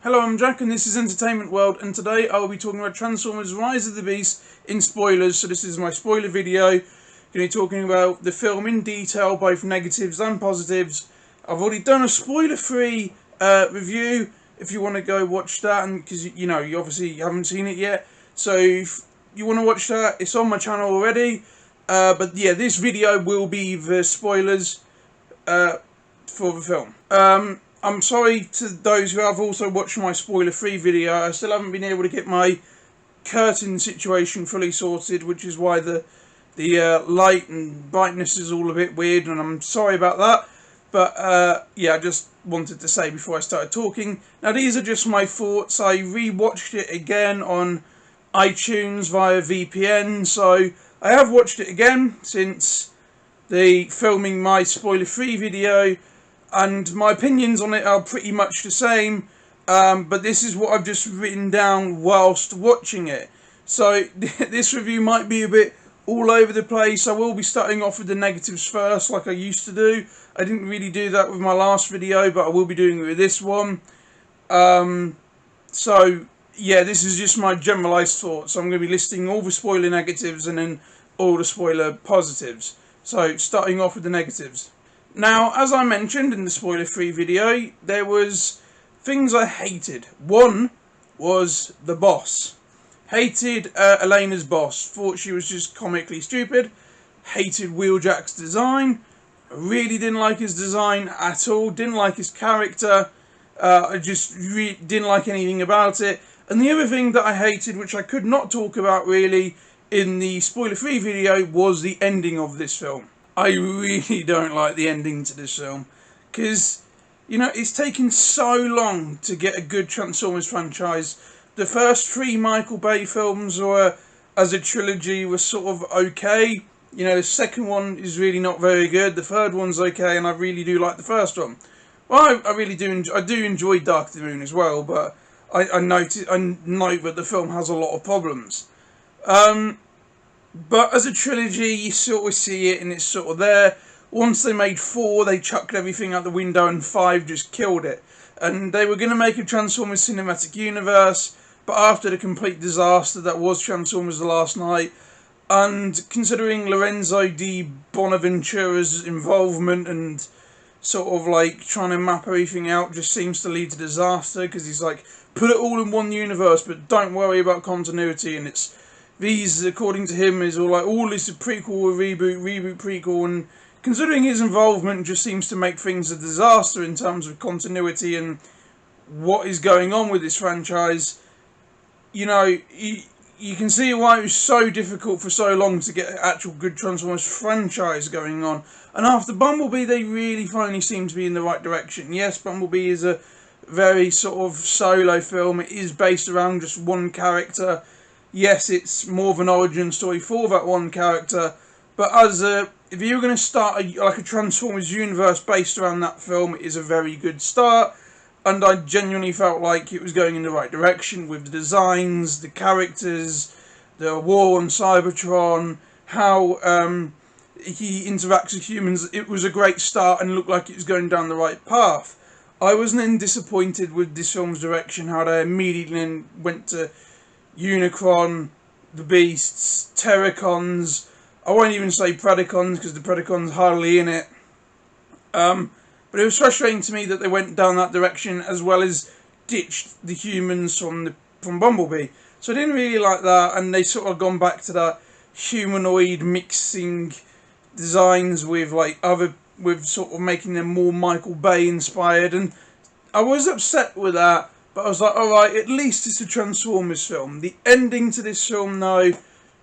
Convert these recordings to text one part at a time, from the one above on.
Hello, I'm Jack and this is Entertainment World, and today I will be talking about Transformers Rise of the Beast in spoilers. So this is my spoiler video. Going to be talking about the film in detail, both negatives and positives. I've already done a spoiler-free review if you want to go watch that, and because you obviously haven't seen it yet. So if you want to watch that, it's on my channel already. But yeah, this video will be the spoilers for the film. I'm sorry to those who have also watched my spoiler-free video. I still haven't been able to get my curtain situation fully sorted, which is why the light and brightness is all a bit weird, and I'm sorry about that. But yeah, I just wanted to say before I started talking. Now, these are just my thoughts. I re-watched it again on iTunes via VPN, so I have watched it again since the filming my spoiler-free video. And my opinions on it are pretty much the same, but this is what I've just written down whilst watching it. So this review might be a bit all over the place. I will be starting off with the negatives first, like I used to do. I didn't really do that with my last video, but I will be doing it with this one. So yeah, this is just my generalised thoughts. I'm going to be listing all the spoiler negatives and then all the spoiler positives. So starting off with the negatives. Now, as I mentioned in the spoiler-free video, there was things I hated. One was the boss. Hated Elena's boss. Thought she was just comically stupid. Hated Wheeljack's design. Really didn't like his design at all. Didn't like his character. I just didn't like anything about it. And the other thing that I hated, which I could not talk about really in the spoiler-free video, was the ending of this film. I really don't like the ending to this film, because, it's taken so long to get a good Transformers franchise. The first three Michael Bay films were, as a trilogy, were sort of okay. The second one is really not very good. The third one's okay, and I really do like the first one. Well, I really do. I do enjoy Dark of the Moon as well, but I note that the film has a lot of problems. But as a trilogy, you sort of see it and it's sort of there. Once they made 4, they chucked everything out the window, and 5 just killed it. And they were going to make a Transformers Cinematic Universe, but after the complete disaster that was Transformers The Last Night, and considering Lorenzo di Bonaventura's involvement and sort of like trying to map everything out just seems to lead to disaster, because he's like, put it all in one universe, but don't worry about continuity, and it's these, according to him, is all like, all this is a prequel, a reboot, prequel, and considering his involvement just seems to make things a disaster in terms of continuity and what is going on with this franchise. You can see why it was so difficult for so long to get an actual good Transformers franchise going on. And after Bumblebee, they really finally seem to be in the right direction. Yes, Bumblebee is a very sort of solo film. It is based around just one character. Yes, it's more of an origin story for that one character, but if you're going to start a Transformers universe based around that film, it is a very good start, and I genuinely felt like it was going in the right direction with the designs, the characters, the war on Cybertron, how he interacts with humans. It was a great start and looked like it was going down the right path. I wasn't then disappointed with this film's direction, how they immediately then went to Unicron, the Beasts, Terracons. I won't even say Predacons, because the Predacons hardly in it. But it was frustrating to me that they went down that direction, as well as ditched the humans from Bumblebee. So I didn't really like that, and they sort of gone back to that humanoid mixing designs with with sort of making them more Michael Bay inspired, and I was upset with that. But I was like, alright, at least it's a Transformers film. The ending to this film, though,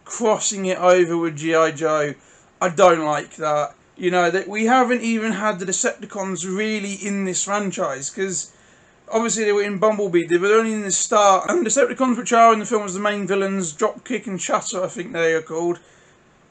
crossing it over with G.I. Joe, I don't like that. That we haven't even had the Decepticons really in this franchise, because obviously they were in Bumblebee, they were only in the start, and the Decepticons, which are in the film as the main villains, Dropkick and Shatter, I think they are called,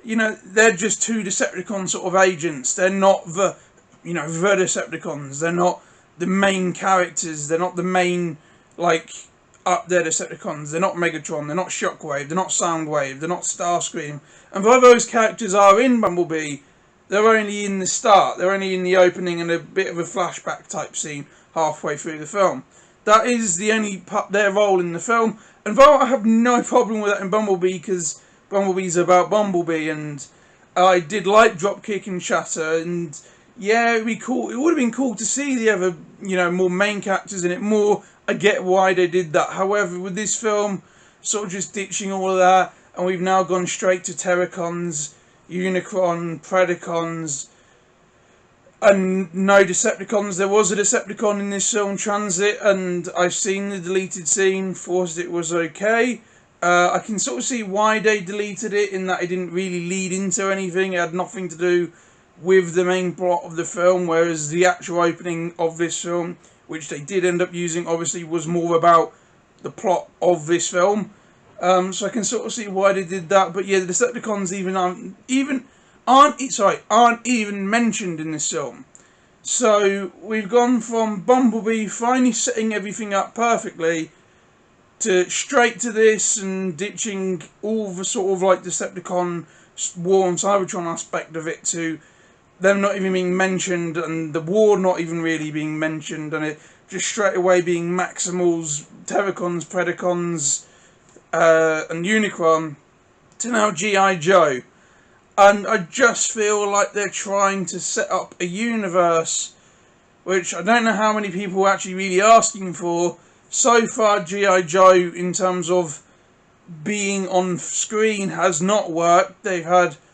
they're just two Decepticon sort of agents. They're not the Decepticons. They're not the main characters. They're not the main, up there Decepticons. They're not Megatron. They're not Shockwave. They're not Soundwave. They're not Starscream. And though those characters are in Bumblebee, they're only in the start. They're only in the opening and a bit of a flashback type scene halfway through the film. That is the only their role in the film. And though I have no problem with that in Bumblebee, because Bumblebee's about Bumblebee, and I did like Dropkick and Shatter, and yeah, it'd be cool. It would have been cool to see the other, more main characters in it more. I get why they did that. However, with this film, sort of just ditching all of that, and we've now gone straight to Terracons, Unicron, Predacons, and no Decepticons. There was a Decepticon in this film, Transit, and I've seen the deleted scene, thought it was okay. I can sort of see why they deleted it, in that it didn't really lead into anything. It had nothing to do with the main plot of the film, whereas the actual opening of this film, which they did end up using, obviously was more about the plot of this film. So I can sort of see why they did that. But yeah, the Decepticons aren't even mentioned in this film. So we've gone from Bumblebee finally setting everything up perfectly to straight to this and ditching all the sort of like Decepticon War on Cybertron aspect of it, to them not even being mentioned, and the war not even really being mentioned, and it just straight away being Maximals, Terracons, Predacons, and Unicron, to now G.I. Joe. And I just feel like they're trying to set up a universe which I don't know how many people are actually really asking for. So far, G.I. Joe, in terms of being on screen, has not worked. They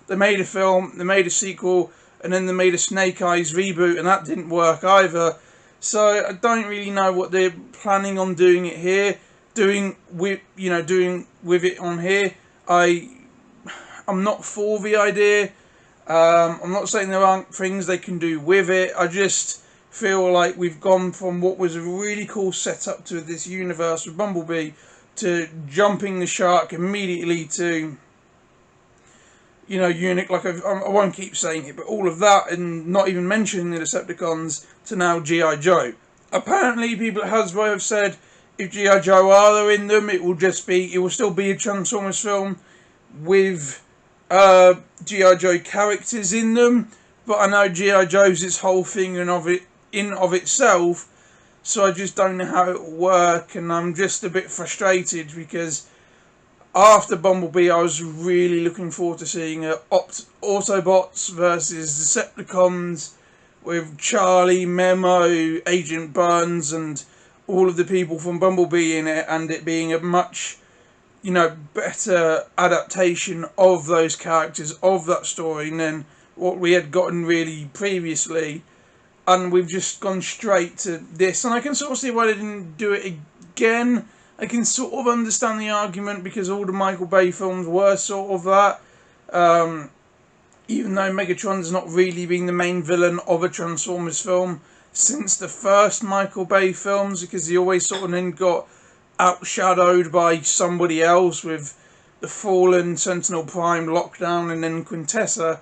made a film, they made a sequel, and then they made a Snake Eyes reboot, and that didn't work either. So I don't really know what they're planning on doing it here, doing with it on here. I'm not for the idea. I'm not saying there aren't things they can do with it. I just feel like we've gone from what was a really cool setup to this universe with Bumblebee to jumping the shark immediately to, like I won't keep saying it, but all of that, and not even mentioning the Decepticons, to now G.I. Joe. Apparently, people at Hasbro have said if G.I. Joe are in them, it will still be a Transformers film with G.I. Joe characters in them. But I know G.I. Joe's its whole thing in of itself, so I just don't know how it will work, and I'm just a bit frustrated because after Bumblebee I was really looking forward to seeing Autobots versus Decepticons with Charlie, Memo, Agent Burns, and all of the people from Bumblebee in it, and it being a much better adaptation of those characters, of that story, than what we had gotten really previously. And we've just gone straight to this, and I can sort of see why they didn't do it again. I can sort of understand the argument, because all the Michael Bay films were sort of that. Even though Megatron's not really been the main villain of a Transformers film since the first Michael Bay films, because he always sort of then got outshadowed by somebody else with the Fallen, Sentinel Prime, Lockdown, and then Quintessa.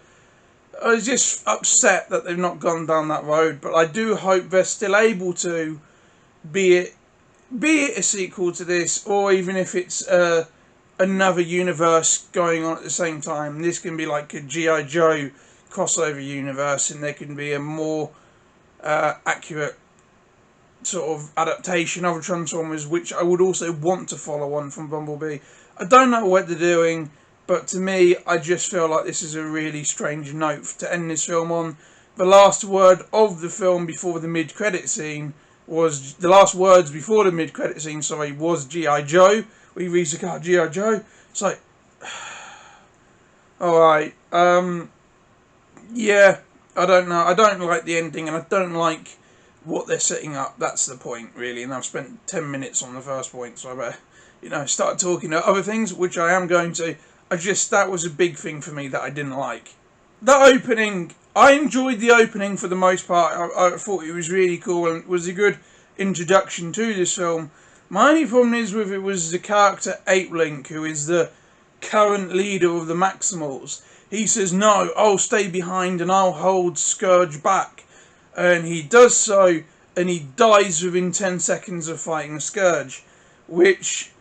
I was just upset that they've not gone down that road, but I do hope they're still able to, be it a sequel to this, or even if it's another universe going on at the same time. This can be like a G.I. Joe crossover universe, and there can be a more accurate sort of adaptation of Transformers, which I would also want to follow on from Bumblebee. I don't know what they're doing, but to me, I just feel like this is a really strange note to end this film on. The last word of the film before the mid-credit scene was... The last words before the mid-credit scene, was G.I. Joe. We read the card, G.I. Joe. It's like... Alright. Yeah, I don't know. I don't like the ending, and I don't like what they're setting up. That's the point, really. And I've spent 10 minutes on the first point, so I better, start talking about other things, which I am going to. That was a big thing for me that I didn't like. That opening, I enjoyed the opening for the most part. I thought it was really cool, and it was a good introduction to this film. My only problem is with it was the character Ape Link, who is the current leader of the Maximals. He says, no, I'll stay behind and I'll hold Scourge back. And he does so, and he dies within 10 seconds of fighting Scourge. Which,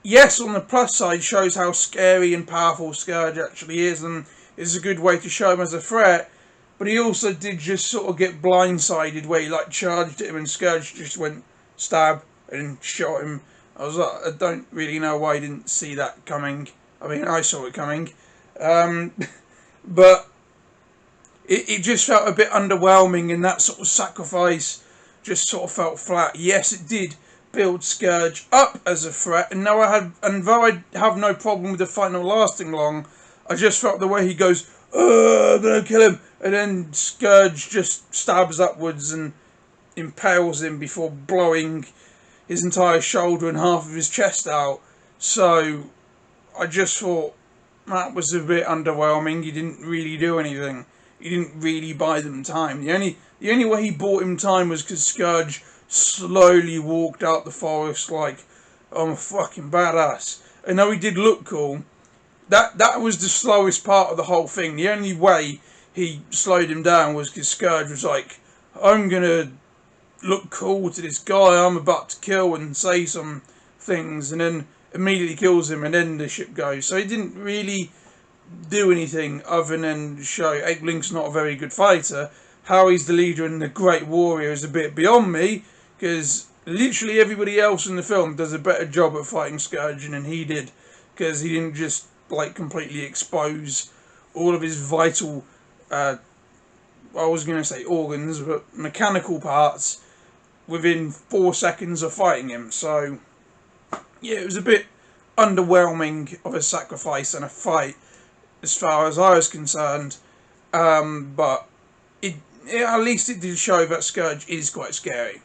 yes, on the plus side, shows how scary and powerful Scourge actually is, and is a good way to show him as a threat. But he also did just sort of get blindsided, where he charged at him and Scourge just went stab, and shot him. I was like, I don't really know why I didn't see that coming. I mean, I saw it coming. But it just felt a bit underwhelming, and that sort of sacrifice just sort of felt flat. Yes, it did build Scourge up as a threat, and though I have no problem with the fight not lasting long, I just felt the way he goes, I'm gonna kill him, and then Scourge just stabs upwards and impales him before blowing his entire shoulder and half of his chest out. So I just thought that was a bit underwhelming. He didn't really do anything. He didn't really buy them time. The only way he bought him time was because Scourge slowly walked out the forest like, I'm a fucking badass. And though he did look cool, that was the slowest part of the whole thing. The only way he slowed him down was because Scourge was like, I'm gonna look cool to this guy I'm about to kill and say some things, and then immediately kills him, and then the ship goes. So he didn't really do anything other than show Ape Link's not a very good fighter. How he's the leader and the great warrior is a bit beyond me, because literally everybody else in the film does a better job at fighting Scourge than he did, because he didn't just like completely expose all of his vital I was going to say organs, but mechanical parts within 4 seconds of fighting him. So yeah, it was a bit underwhelming of a sacrifice and a fight as far as I was concerned, but at least it did show that Scourge is quite scary.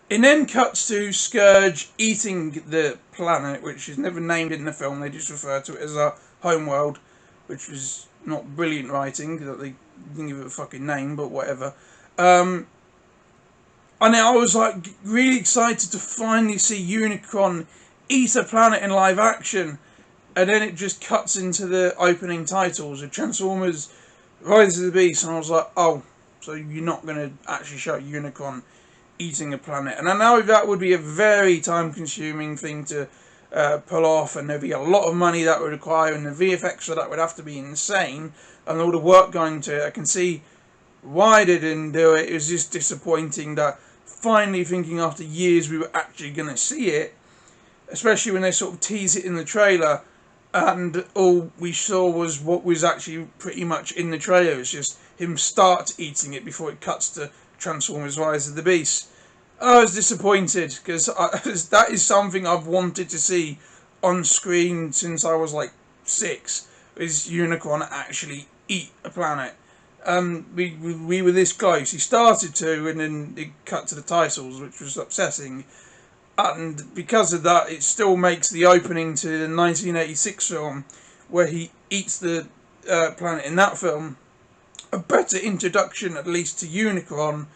It then cuts to Scourge eating the planet, which is never named in the film. They just refer to it as a homeworld, which was not brilliant writing, that they didn't give it a fucking name, but whatever. And I was like really excited to finally see Unicron eat a planet in live action, and then it just cuts into the opening titles of Transformers Rise of the Beast, and I was like, oh, so you're not going to actually show Unicron eating a planet. And I know that would be a very time consuming thing to pull off, and there'd be a lot of money that would require, and the VFX for that would have to be insane, and all the work going to it. I can see why they didn't do it. It was just disappointing that finally, thinking after years, we were actually going to see it, especially when they sort of tease it in the trailer, and all we saw was what was actually pretty much in the trailer. It's just him start eating it before it cuts to Transformers Rise of the Beast. I was disappointed, because that is something I've wanted to see on screen since I was like 6, is Unicron actually eat a planet. We were this close. He started to, and then it cut to the titles, which was upsetting. And because of that, it still makes the opening to the 1986 film, where he eats the planet in that film, a better introduction, at least, to Unicron,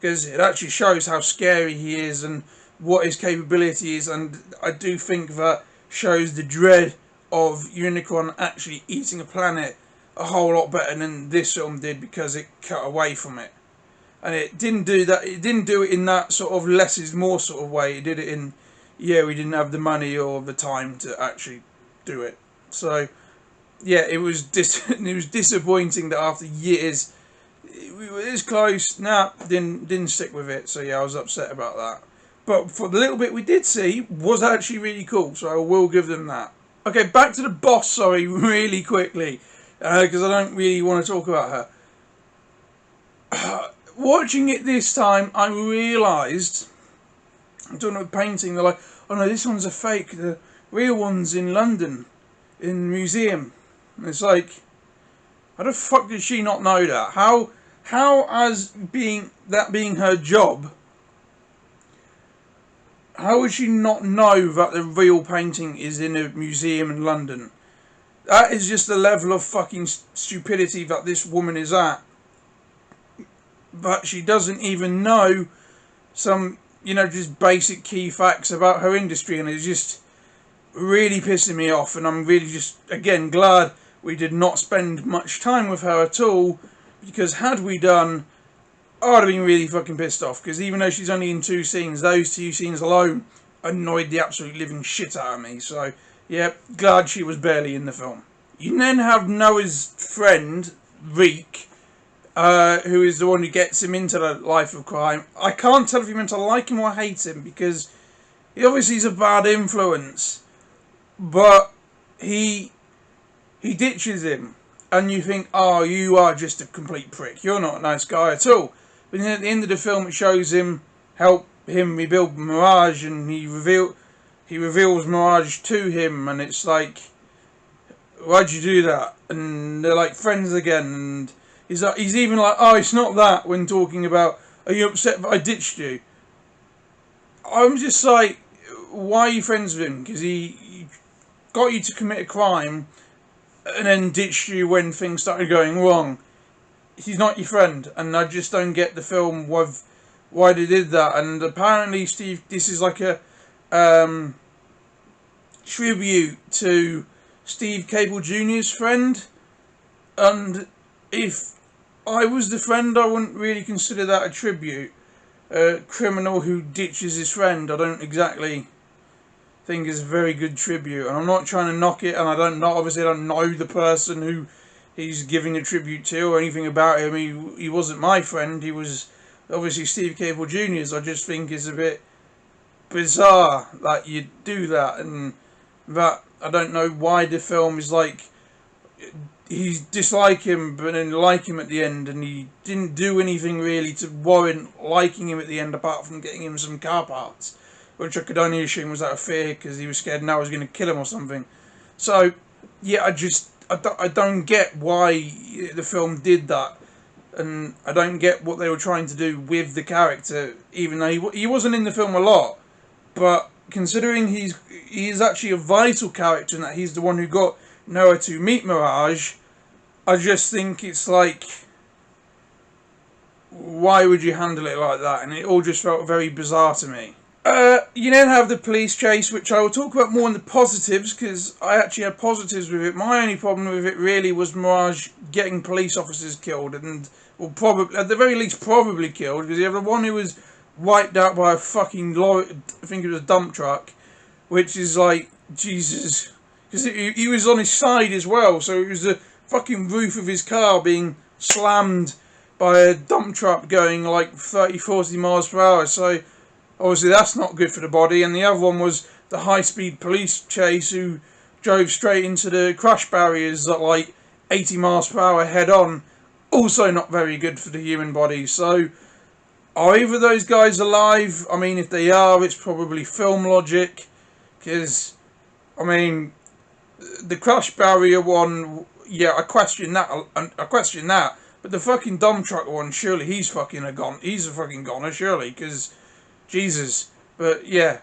because it actually shows how scary he is and what his capability is, and I do think that shows the dread of Unicron actually eating a planet a whole lot better than this film did, because it cut away from it. And it didn't do that. It didn't do it in that sort of less is more sort of way. It did it in, yeah, we didn't have the money or the time to actually do it. So yeah, it was it was disappointing that after years we were this close. Didn't stick with it. So yeah, I was upset about that. But for the little bit we did see, was actually really cool. So I will give them that. Okay, back to the boss. Sorry, really quickly, because I don't really want to talk about her. Watching it this time, I realised, I'm talking about painting, they're like, oh no, this one's a fake, the real one's in London, in the museum. And it's like, how the fuck did she not know that? How as being her job, how would she not know that the real painting is in a museum in London? That is just the level of fucking stupidity that this woman is at. But she doesn't even know some, just basic key facts about her industry, and it's just really pissing me off. And I'm really just, again, glad we did not spend much time with her at all, because had we done, I would have been really fucking pissed off, because even though she's only in 2 scenes, those 2 scenes alone annoyed the absolute living shit out of me. So, yeah, glad she was barely in the film. You then have Noah's friend, Reek, who is the one who gets him into the life of crime. I can't tell if you're meant to like him or hate him, because He obviously is a bad influence, but he ditches him, and you think, oh, you are just a complete prick. You're not a nice guy at all. But then at the end of the film, it shows him help him rebuild Mirage, and he reveals Mirage to him, and it's like, why'd you do that? And they're like friends again, and he's even like, oh, it's not that, when talking about, are you upset that I ditched you? I'm just like, why are you friends with him? Because he got you to commit a crime and then ditched you when things started going wrong. He's not your friend, and I just don't get the film with why they did that. And apparently, Steve, this is like a tribute to Steve Cable Jr.'s friend. And if I was the friend, I wouldn't really consider that a tribute. A criminal who ditches his friend, I don't exactly think is a very good tribute. And I'm not trying to knock it, and obviously I don't know the person who he's giving a tribute to or anything about him. He wasn't my friend. He was obviously Steve Cable Jr.'s. I just think it's a bit bizarre that you do that, and that I don't know why the film is like, he dislike him but then like him at the end, and he didn't do anything really to warrant liking him at the end apart from getting him some car parts, which I could only assume was out of fear because he was scared now I was going to kill him or something. So yeah, I don't get why the film did that, and I don't get what they were trying to do with the character, even though he wasn't in the film a lot. But considering he is actually a vital character and that he's the one who got Noah to meet Mirage, I just think it's like, why would you handle it like that? And it all just felt very bizarre to me. You then have the police chase, which I will talk about more in the positives, because I actually had positives with it. My only problem with it really was Mirage getting police officers killed, and, well, probably, at the very least, probably killed, because you have the one who was wiped out by a fucking lorry, I think it was a dump truck, which is like, Jesus, because he was on his side as well, so it was the fucking roof of his car being slammed by a dump truck going like 30-40 miles per hour, so obviously that's not good for the body. And the other one was the high-speed police chase who drove straight into the crash barriers at like 80 miles per hour head on, also not very good for the human body. So are either of those guys alive? I mean, if they are, it's probably film logic, because I mean, the crash barrier one, yeah, I question that. But the fucking dump truck one, surely he's a fucking goner, surely, because Jesus. But yeah,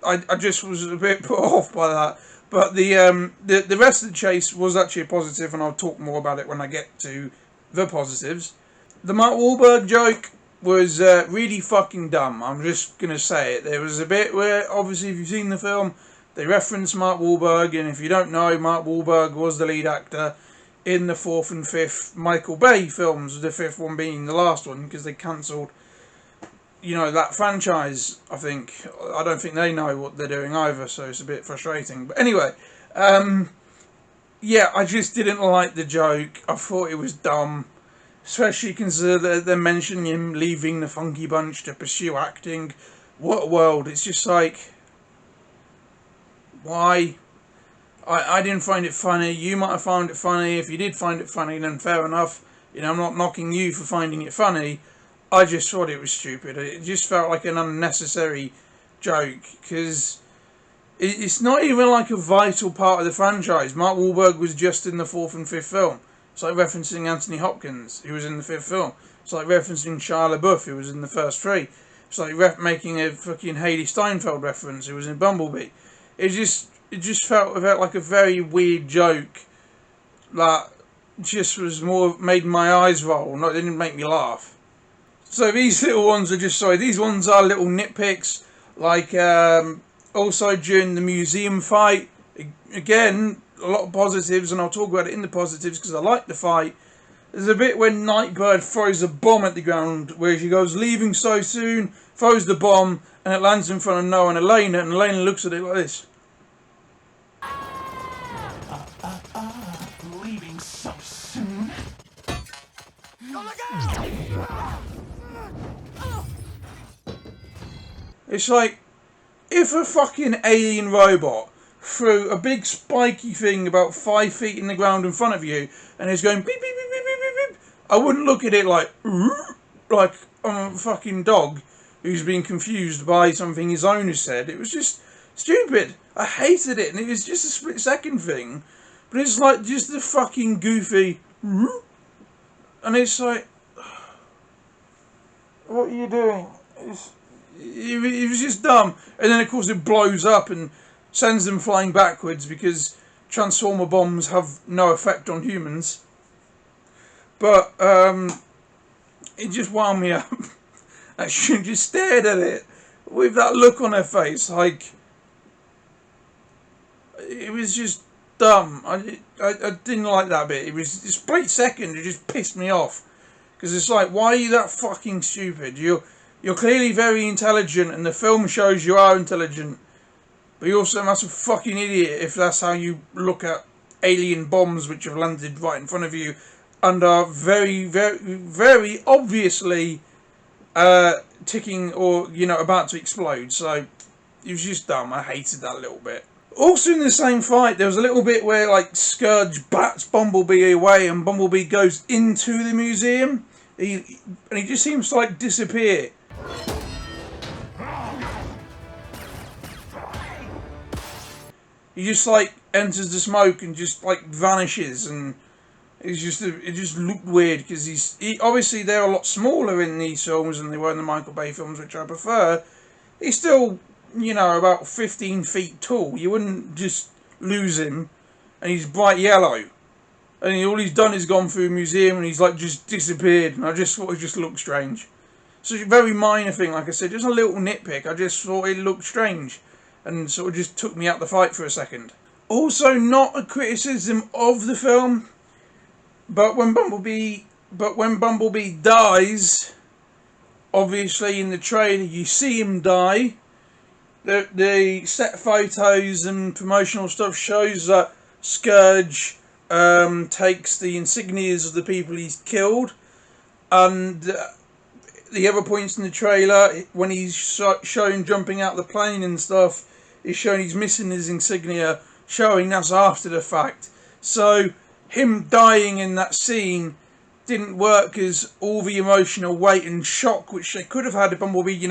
I just was a bit put off by that. But the rest of the chase was actually a positive, and I'll talk more about it when I get to the positives. The Mark Wahlberg joke was really fucking dumb. I'm just gonna say it. There was a bit where, obviously, if you've seen the film, they reference Mark Wahlberg, and if you don't know, Mark Wahlberg was the lead actor in the 4th and 5th Michael Bay films, the 5th one being the last one, because they cancelled, that franchise, I think. I don't think they know what they're doing either, so it's a bit frustrating. But anyway, yeah, I just didn't like the joke. I thought it was dumb, especially considering they're mentioning him leaving the Funky Bunch to pursue acting. What a world. It's just like, why? I didn't find it funny. You might have found it funny. If you did find it funny, then fair enough. I'm not knocking you for finding it funny. I just thought it was stupid. It just felt like an unnecessary joke, because it's not even like a vital part of the franchise. Mark Wahlberg was just in the 4th and 5th film. It's like referencing Anthony Hopkins, who was in the 5th film. It's like referencing Shia LaBeouf, who was in the first 3. It's like making a fucking Haley Steinfeld reference, who was in Bumblebee. It just felt like a very weird joke that just was more made my eyes roll. It didn't make me laugh. So these little ones are these ones are little nitpicks. Like, also during the museum fight, again, a lot of positives, and I'll talk about it in the positives because I like the fight. There's a bit when Nightbird throws a bomb at the ground, where she goes, leaving so soon, throws the bomb, and it lands in front of Noah and Elena, and Elena looks at it like this. Leaving so soon. Oh my God! It's like, if a fucking alien robot threw a big spiky thing about 5 feet in the ground in front of you and is going beep beep beep beep beep beep beep, I wouldn't look at it like I'm a fucking dog who's been confused by something his owner said. It was just stupid. I hated it, and it was just a split second thing, but it's like just the fucking goofy, and it's like, what are you doing? It was just dumb, and then of course it blows up and sends them flying backwards because Transformer bombs have no effect on humans. But it just wound me up. And she just stared at it with that look on her face, like it was just dumb. I didn't like that bit. It was a split second. It just pissed me off because it's like, why are you that fucking stupid? You're clearly very intelligent, and the film shows you are intelligent. But you're also a massive fucking idiot if that's how you look at alien bombs which have landed right in front of you and are very, very, very obviously ticking or, about to explode. So it was just dumb. I hated that little bit. Also in the same fight, there was a little bit where like Scourge bats Bumblebee away and Bumblebee goes into the museum. He just seems to like disappear. He just like enters the smoke and just like vanishes, and it just looked weird because obviously they're a lot smaller in these films than they were in the Michael Bay films, which I prefer. He's still, about 15 feet tall. You wouldn't just lose him, and he's bright yellow, and all he's done is gone through a museum and he's like just disappeared, and I just thought it just looked strange. So it's a very minor thing, like I said, just a little nitpick. I just thought it looked strange, and sort of just took me out the fight for a second. Also, not a criticism of the film, but when Bumblebee dies, obviously in the trailer you see him die. The set photos and promotional stuff shows that Scourge takes the insignias of the people he's killed, and the other points in the trailer, when he's shown jumping out the plane and stuff, is showing he's missing his insignia, showing that's after the fact. So him dying in that scene didn't work as all the emotional weight and shock which they could have had if Bumblebee,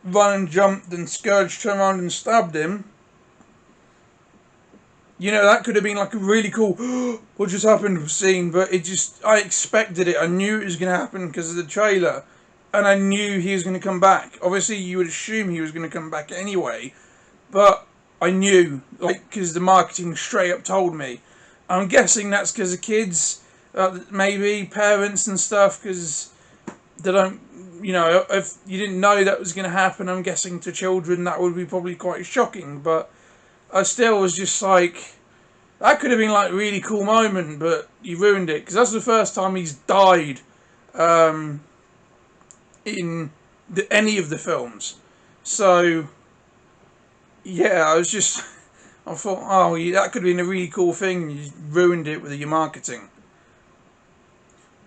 run and jumped and Scourge turned around and stabbed him. That could have been like a really cool what just happened scene, but I expected it. I knew it was going to happen because of the trailer, and I knew he was going to come back. Obviously you would assume he was going to come back anyway, but I knew, because the marketing straight up told me. I'm guessing that's because of kids, maybe parents and stuff, because they don't, if you didn't know that was going to happen, I'm guessing to children that would be probably quite shocking, but I still was just like, that could have been like a really cool moment, but you ruined it, because that's the first time he's died in any of the films. So yeah, I thought, oh, that could have been a really cool thing. You ruined it with your marketing.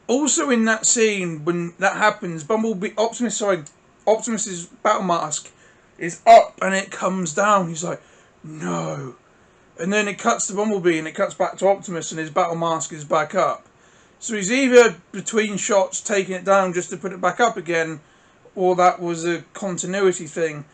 Also in that scene, when that happens, Optimus's battle mask is up and it comes down. He's like, no. And then it cuts to Bumblebee and it cuts back to Optimus and his battle mask is back up. So he's either between shots taking it down just to put it back up again, or that was a continuity thing.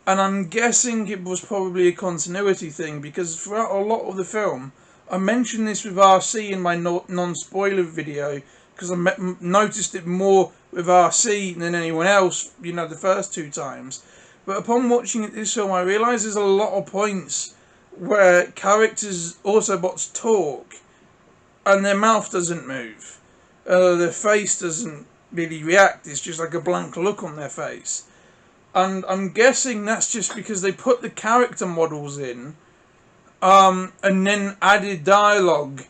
And I'm guessing it was probably a continuity thing, because throughout a lot of the film, I mentioned this with RC in my non-spoiler video, because I noticed it more with RC than anyone else, the first two times. But upon watching this film, I realised there's a lot of points where characters, Autobots, talk, and their mouth doesn't move. Their face doesn't really react, it's just like a blank look on their face. And I'm guessing that's just because they put the character models in, and then added dialogue,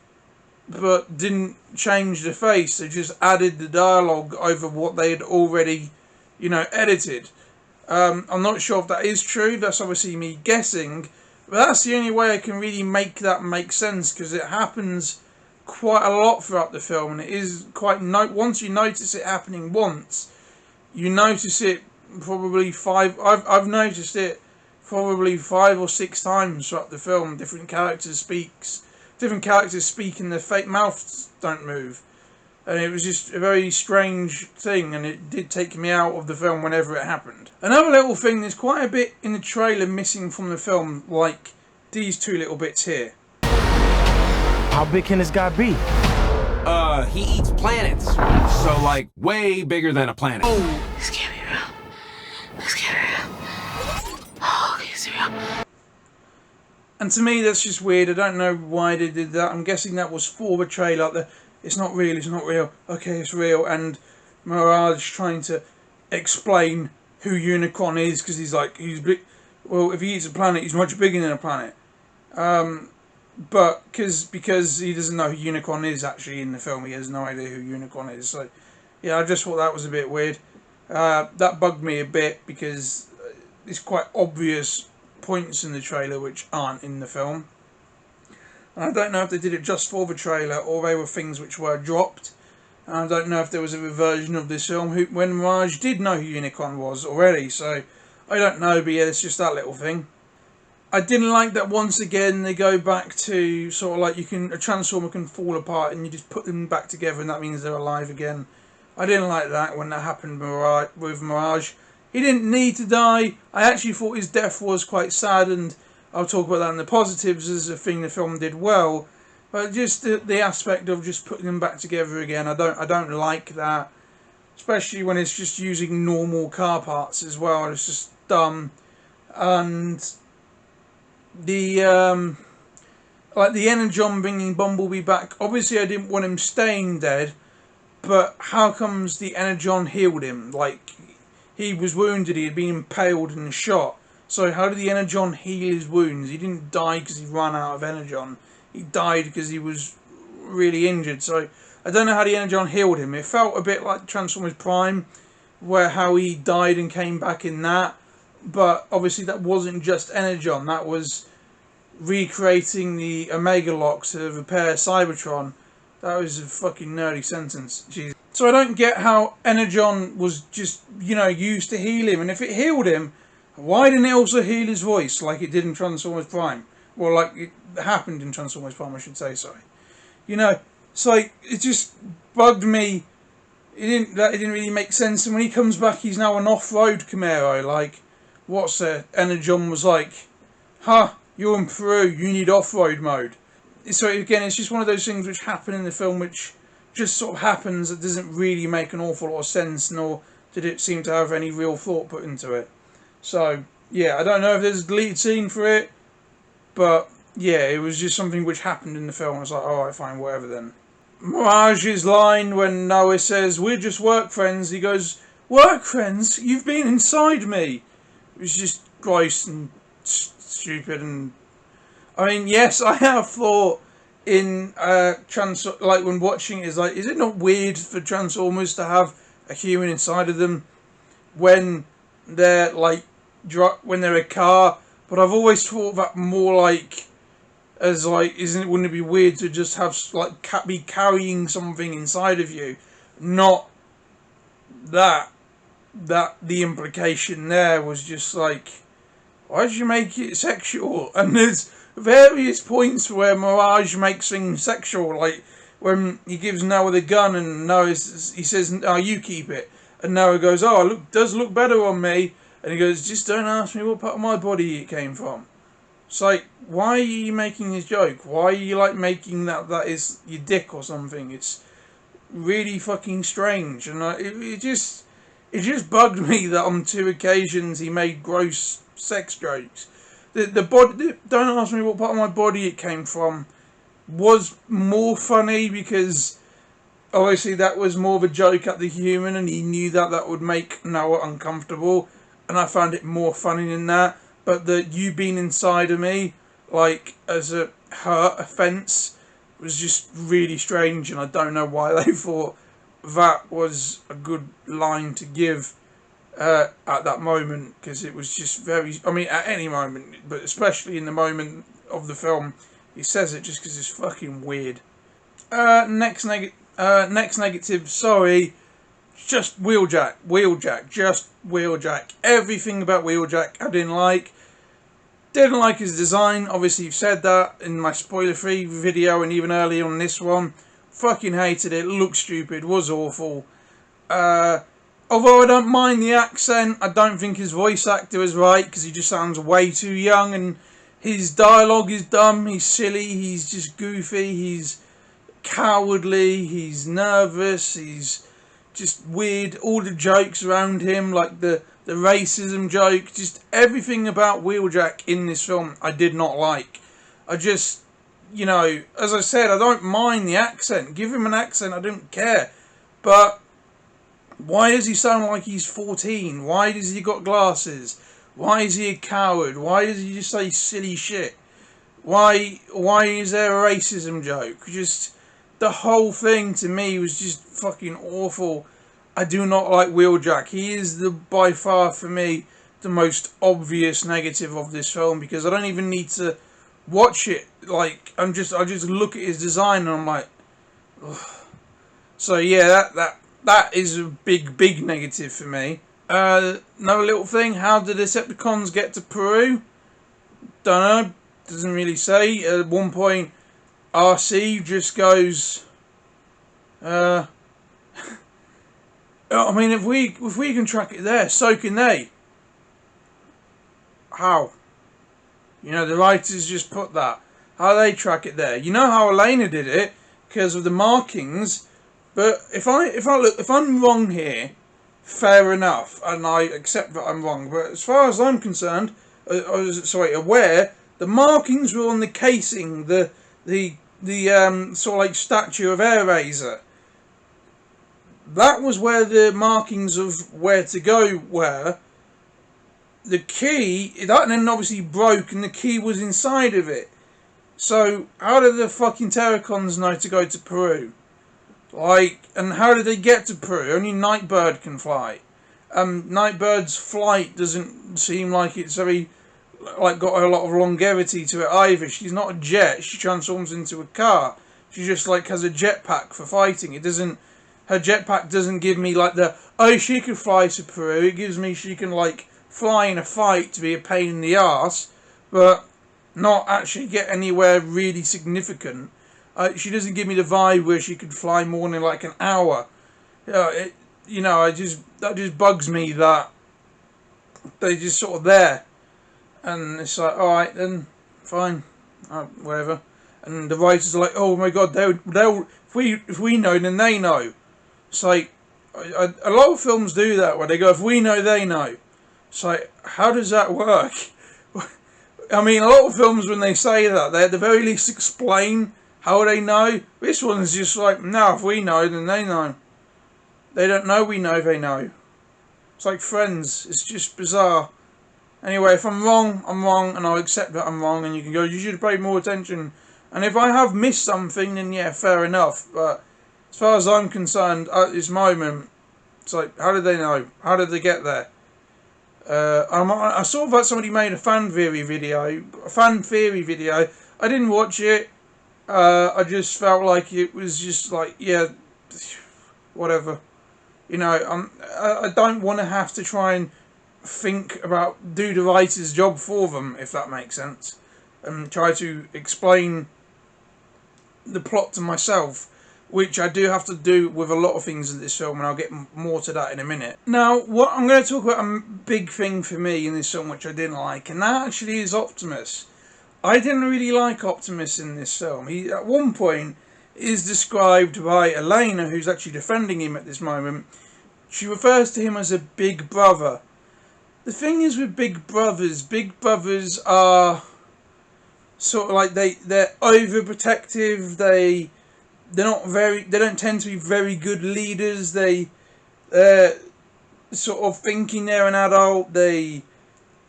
but didn't change the face. They just added the dialogue over what they had already, edited. I'm not sure if that is true. That's obviously me guessing. But that's the only way I can really make that make sense, because it happens quite a lot throughout the film, and it is quite... once you notice it happening once, you notice it probably I've noticed it probably 5 or 6 times throughout the film. Different characters speak and their fake mouths don't move. And it was just a very strange thing, and it did take me out of the film whenever it happened. Another little thing, there's quite a bit in the trailer missing from the film, like these 2 little bits here. How big can this guy be? He eats planets. So, like, way bigger than a planet. Oh. This can't be real. This can't be real. Oh, okay, it's real. And to me, that's just weird. I don't know why they did that. I'm guessing that was for the trailer. It's not real, it's not real. Okay, it's real. And Mirage trying to explain who Unicron is, because he's like, well, if he eats a planet, he's much bigger than a planet. But because he doesn't know who Unicron is actually in the film, he has no idea who Unicron is. So, yeah, I just thought that was a bit weird. That bugged me a bit because it's quite obvious points in the trailer which aren't in the film. And I don't know if they did it just for the trailer or they were things which were dropped. And I don't know if there was a version of this film when Mirage did know who Unicron was already. So I don't know, but yeah, it's just that little thing. I didn't like that once again they go back to sort of like a Transformer can fall apart and you just put them back together and that means they're alive again. I didn't like that when that happened with Mirage. He didn't need to die. I actually thought his death was quite sad, and I'll talk about that in the positives as a thing the film did well. But just the aspect of just putting them back together again, I don't like that. Especially when it's just using normal car parts as well. It's just dumb. And the Energon bringing Bumblebee back. Obviously, I didn't want him staying dead, but how comes the Energon healed him? Like, he was wounded, he had been impaled and shot. So how did the Energon heal his wounds? He didn't die because he ran out of Energon. He died because he was really injured. So I don't know how the Energon healed him. It felt a bit like Transformers Prime, where how he died and came back in that. But obviously that wasn't just Energon. That was recreating the Omega Lock to repair Cybertron. That was a fucking nerdy sentence. Jeez. So I don't get how Energon was just, used to heal him. And if it healed him, why didn't it also heal his voice like it did in Transformers Prime? Well, like it happened in Transformers Prime, I should say, sorry. It's like, it just bugged me. It didn't really make sense. And when he comes back, he's now an off-road Camaro. Like, what's Energon was like, you're in Peru, you need off-road mode. So again, it's just one of those things which happen in the film which just sort of happens. That doesn't really make an awful lot of sense, nor did it seem to have any real thought put into it. So, yeah, I don't know if there's a deleted scene for it, but yeah, it was just something which happened in the film. I was like, alright, fine, whatever then. Mirage's line when Noah says, we're just work friends, he goes, work friends? You've been inside me. It was just gross and stupid. And I mean, yes, I have thought in when watching it, is it not weird for Transformers to have a human inside of them when they're when they're a car? But I've always thought that more wouldn't it be weird to just have be carrying something inside of you? Not that the implication there was just like, why did you make it sexual? And there's various points where Mirage makes things sexual, like when he gives Noah the gun and Noah he says, "Oh, you keep it," and Noah goes, "Oh, it does look better on me," and he goes, "Just don't ask me what part of my body it came from." It's like, why are you making this joke? Why are you making that is your dick or something? It's really fucking strange, and it just bugged me that on 2 occasions he made gross sex jokes. The body, don't ask me what part of my body it came from, was more funny because obviously that was more of a joke at the human, and he knew that would make Noah uncomfortable, and I found it more funny than that. But the you being inside of me, as a hurt offence, was just really strange, and I don't know why they thought that was a good line to give at that moment, because it was just very, at any moment, but especially in the moment of the film, he says it just because it's fucking weird. Next negative, sorry, just Wheeljack, just Wheeljack. Everything about Wheeljack I didn't like. Didn't like his design. Obviously, you've said that in my spoiler-free video and even earlier on this one. Fucking hated it. Looked stupid. Was awful. Although I don't mind the accent, I don't think his voice actor is right because he just sounds way too young and his dialogue is dumb. He's silly. He's just goofy. He's cowardly. He's nervous. He's just weird. All the jokes around him, like the racism joke, just everything about Wheeljack in this film I did not like. I just, as I said, I don't mind the accent. Give him an accent, I don't care. But why does he sound like he's 14? Why does he got glasses? Why is he a coward? Why does he just say silly shit? Why is there a racism joke? Just the whole thing to me was just fucking awful. I do not like Wheeljack. He is by far for me the most obvious negative of this film because I don't even need to watch it. Like I just look at his design and I'm like, ugh. So yeah, that is a big negative for me. No little thing. How did the Decepticons get to Peru? Don't know. Doesn't really say. At one point, RC just goes. I mean, if we can track it there, so can they. How? The writers just put that. How they track it there? You know how Elena did it because of the markings. But if I'm wrong here, fair enough, and I accept that I'm wrong. But as far as I'm concerned, aware, the markings were on the casing, the sort of like statue of Airazor. That was where the markings of where to go were. The key, that then obviously broke and the key was inside of it. So, how did the fucking Terracons know to go to Peru? And how did they get to Peru? Only Nightbird can fly. Nightbird's flight doesn't seem like it's very, got a lot of longevity to it either. She's not a jet, she transforms into a car. She just, has a jetpack for fighting. Her jetpack doesn't give me she could fly to Peru. It gives me she can fly in a fight to be a pain in the arse, but not actually get anywhere really significant. She doesn't give me the vibe where she could fly more than an hour. That just bugs me that they just sort of there, and it's all right then, fine, whatever. And the writers are like, oh my god, they'll if we know then they know. It's like, a lot of films do that, where they go, if we know, they know. It's like, how does that work? I mean, a lot of films, when they say that, they at the very least explain how they know. This one's just like, no, if we know, then they know. They don't know we know they know. It's like Friends. It's just bizarre. Anyway, if I'm wrong, I'm wrong, and I'll accept that I'm wrong, and you can go, you should have paid more attention. And if I have missed something, then yeah, fair enough, but as far as I'm concerned, at this moment, it's like, how did they know? How did they get there? I saw that somebody made a fan theory video. I didn't watch it. I just felt like it was just yeah, whatever. I don't want to have to try and do the writer's job for them, if that makes sense, and try to explain the plot to myself, which I do have to do with a lot of things in this film, and I'll get more to that in a minute. Now, what I'm going to talk about a big thing for me in this film, which I didn't like, and that actually is Optimus. I didn't really like Optimus in this film. He, at one point, is described by Elena, who's actually defending him at this moment. She refers to him as a big brother. The thing is with big brothers are sort of they're overprotective. They don't tend to be very good leaders. They're sort of thinking they're an adult. They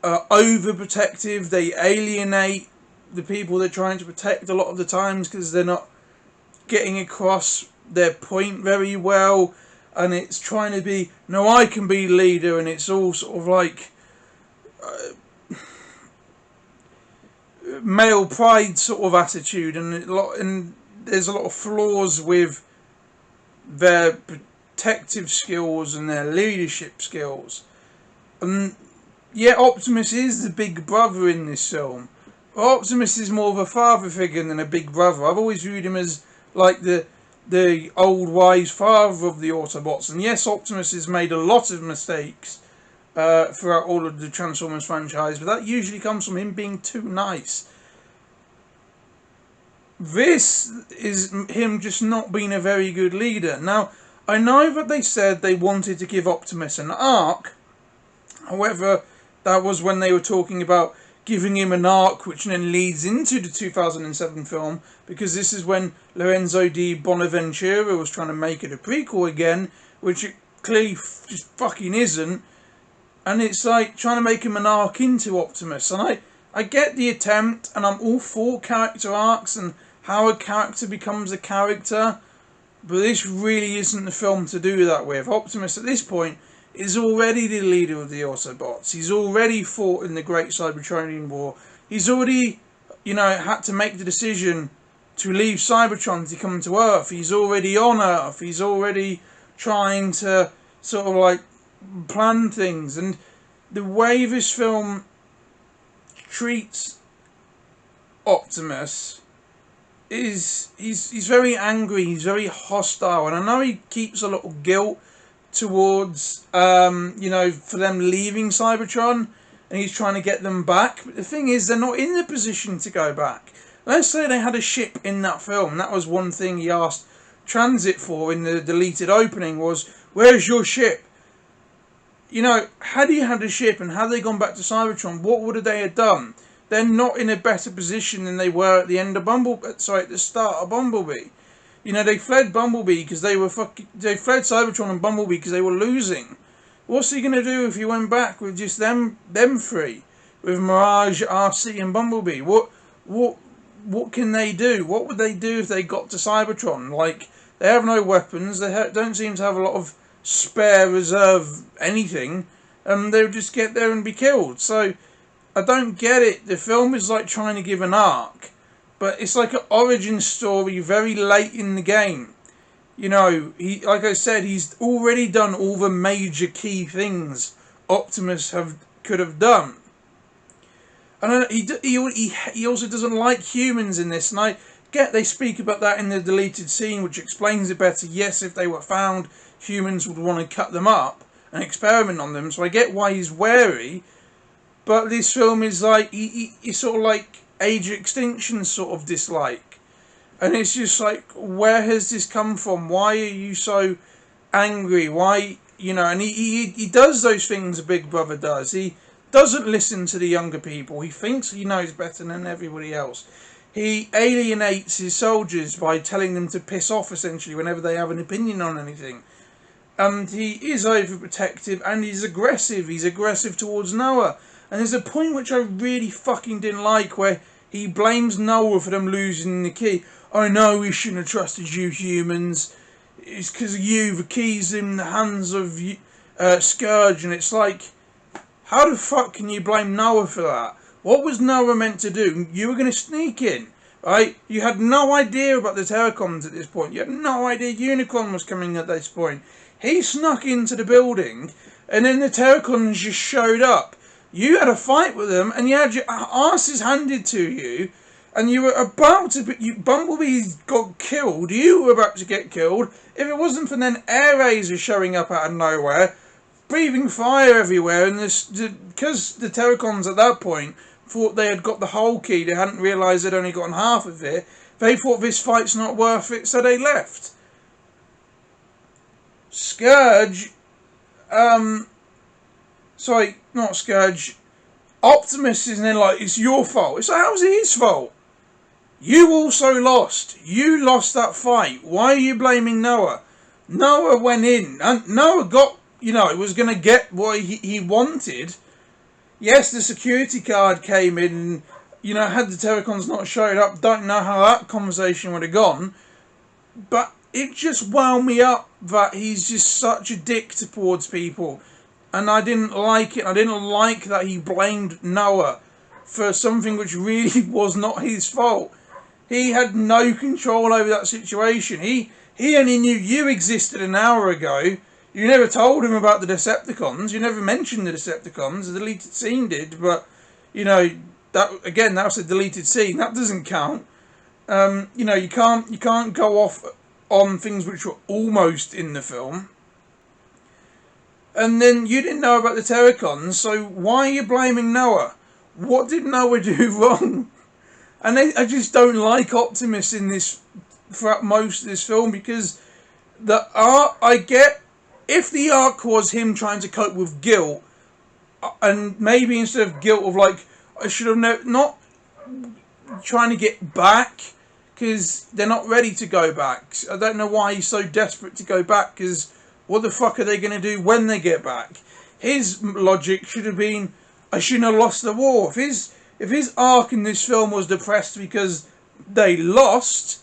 are overprotective. They alienate the people they're trying to protect a lot of the times because they're not getting across their point very well. And it's trying to be, no, I can be leader, and it's all sort of male pride sort of attitude, and there's a lot of flaws with their protective skills and their leadership skills. And yeah, Optimus is the big brother in this film. Optimus is more of a father figure than a big brother. I've always viewed him as like the old wise father of the Autobots. And yes, Optimus has made a lot of mistakes throughout all of the Transformers franchise, but that usually comes from him being too nice. This is him just not being a very good leader. Now, I know that they said they wanted to give Optimus an arc. However, that was when they were talking about giving him an arc, which then leads into the 2007 film, because this is when Lorenzo di Bonaventura was trying to make it a prequel again, which it clearly just fucking isn't. And it's like trying to make him an arc into Optimus. And I get the attempt, and I'm all for character arcs and how a character becomes a character, but this really isn't the film to do that with. Optimus at this point is already the leader of the Autobots. He's already fought in the Great Cybertronian War. He's already, had to make the decision to leave Cybertron to come to Earth. He's already on Earth. He's already trying to sort of like plan things. And the way this film treats Optimus is he's very angry, he's very hostile, and I know he keeps a lot of guilt towards for them leaving Cybertron, and he's trying to get them back. But the thing is, they're not in the position to go back. Let's say they had a ship in that film. That was one thing he asked Transit for in the deleted opening was, where's your ship? Had he had a ship and had they gone back to Cybertron, what would they have done? They're not in a better position than they were at the end of at the start of Bumblebee. They fled Bumblebee because they fled Cybertron and Bumblebee because they were losing. What's he gonna do if he went back with just them three, with Mirage, RC, and Bumblebee? What can they do? What would they do if they got to Cybertron? Like, they have no weapons. They don't seem to have a lot of spare reserve anything. They would just get there and be killed. So I don't get it. The film is like trying to give an arc, but it's like an origin story very late in the game. Like I said, he's already done all the major key things Optimus could have done. And he also doesn't like humans in this, and I get they speak about that in the deleted scene, which explains it better. Yes, if they were found, humans would want to cut them up and experiment on them, so I get why he's wary. But this film is like, he's sort of like Age of Extinction sort of dislike. And it's just like, where has this come from? Why are you so angry? Why, and he does those things a big brother does. He doesn't listen to the younger people. He thinks he knows better than everybody else. He alienates his soldiers by telling them to piss off, essentially, whenever they have an opinion on anything. And he is overprotective, and he's aggressive. He's aggressive towards Noah. And there's a point which I really fucking didn't like, where he blames Noah for them losing the key. I know we shouldn't have trusted you humans. It's because of you. The key's in the hands of Scourge. And it's like, how the fuck can you blame Noah for that? What was Noah meant to do? You were going to sneak in, right? You had no idea about the Terracons at this point. You had no idea Unicron was coming at this point. He snuck into the building, and then the Terracons just showed up. You had a fight with them, and you had your asses handed to you, and you were about to... Bumblebee got killed. You were about to get killed. If it wasn't for then air razors showing up out of nowhere, breathing fire everywhere, and because the Terracons at that point thought they had got the whole key, they hadn't realised they'd only gotten half of it, they thought this fight's not worth it, so they left. Scourge... Sorry, not Scourge. Optimus is then like, it's your fault. It's like, how's it his fault? You also lost. You lost that fight. Why are you blaming Noah? Noah went in, and Noah got, was going to get what he wanted. Yes, the security guard came in, and, had the Terracons not showed up, don't know how that conversation would have gone. But it just wound me up that he's just such a dick towards people. And I didn't like it. I didn't like that he blamed Noah for something which really was not his fault. He had no control over that situation. He only knew you existed an hour ago. You never told him about the Decepticons. You never mentioned the Decepticons. The deleted scene did, but you know that was a deleted scene. That doesn't count. You know, you can't go off on things which were almost in the film. And then you didn't know about the Terracons, so why are you blaming Noah? What did Noah do wrong? And I just don't like Optimus in this throughout most of this film, because the arc, I get, if the arc was him trying to cope with guilt, and maybe instead of guilt of like, I should have not trying to get back, because they're not ready to go back. I don't know why he's so desperate to go back, because what the fuck are they going to do when they get back? His logic should have been, I shouldn't have lost the war. If his arc in this film was depressed because they lost,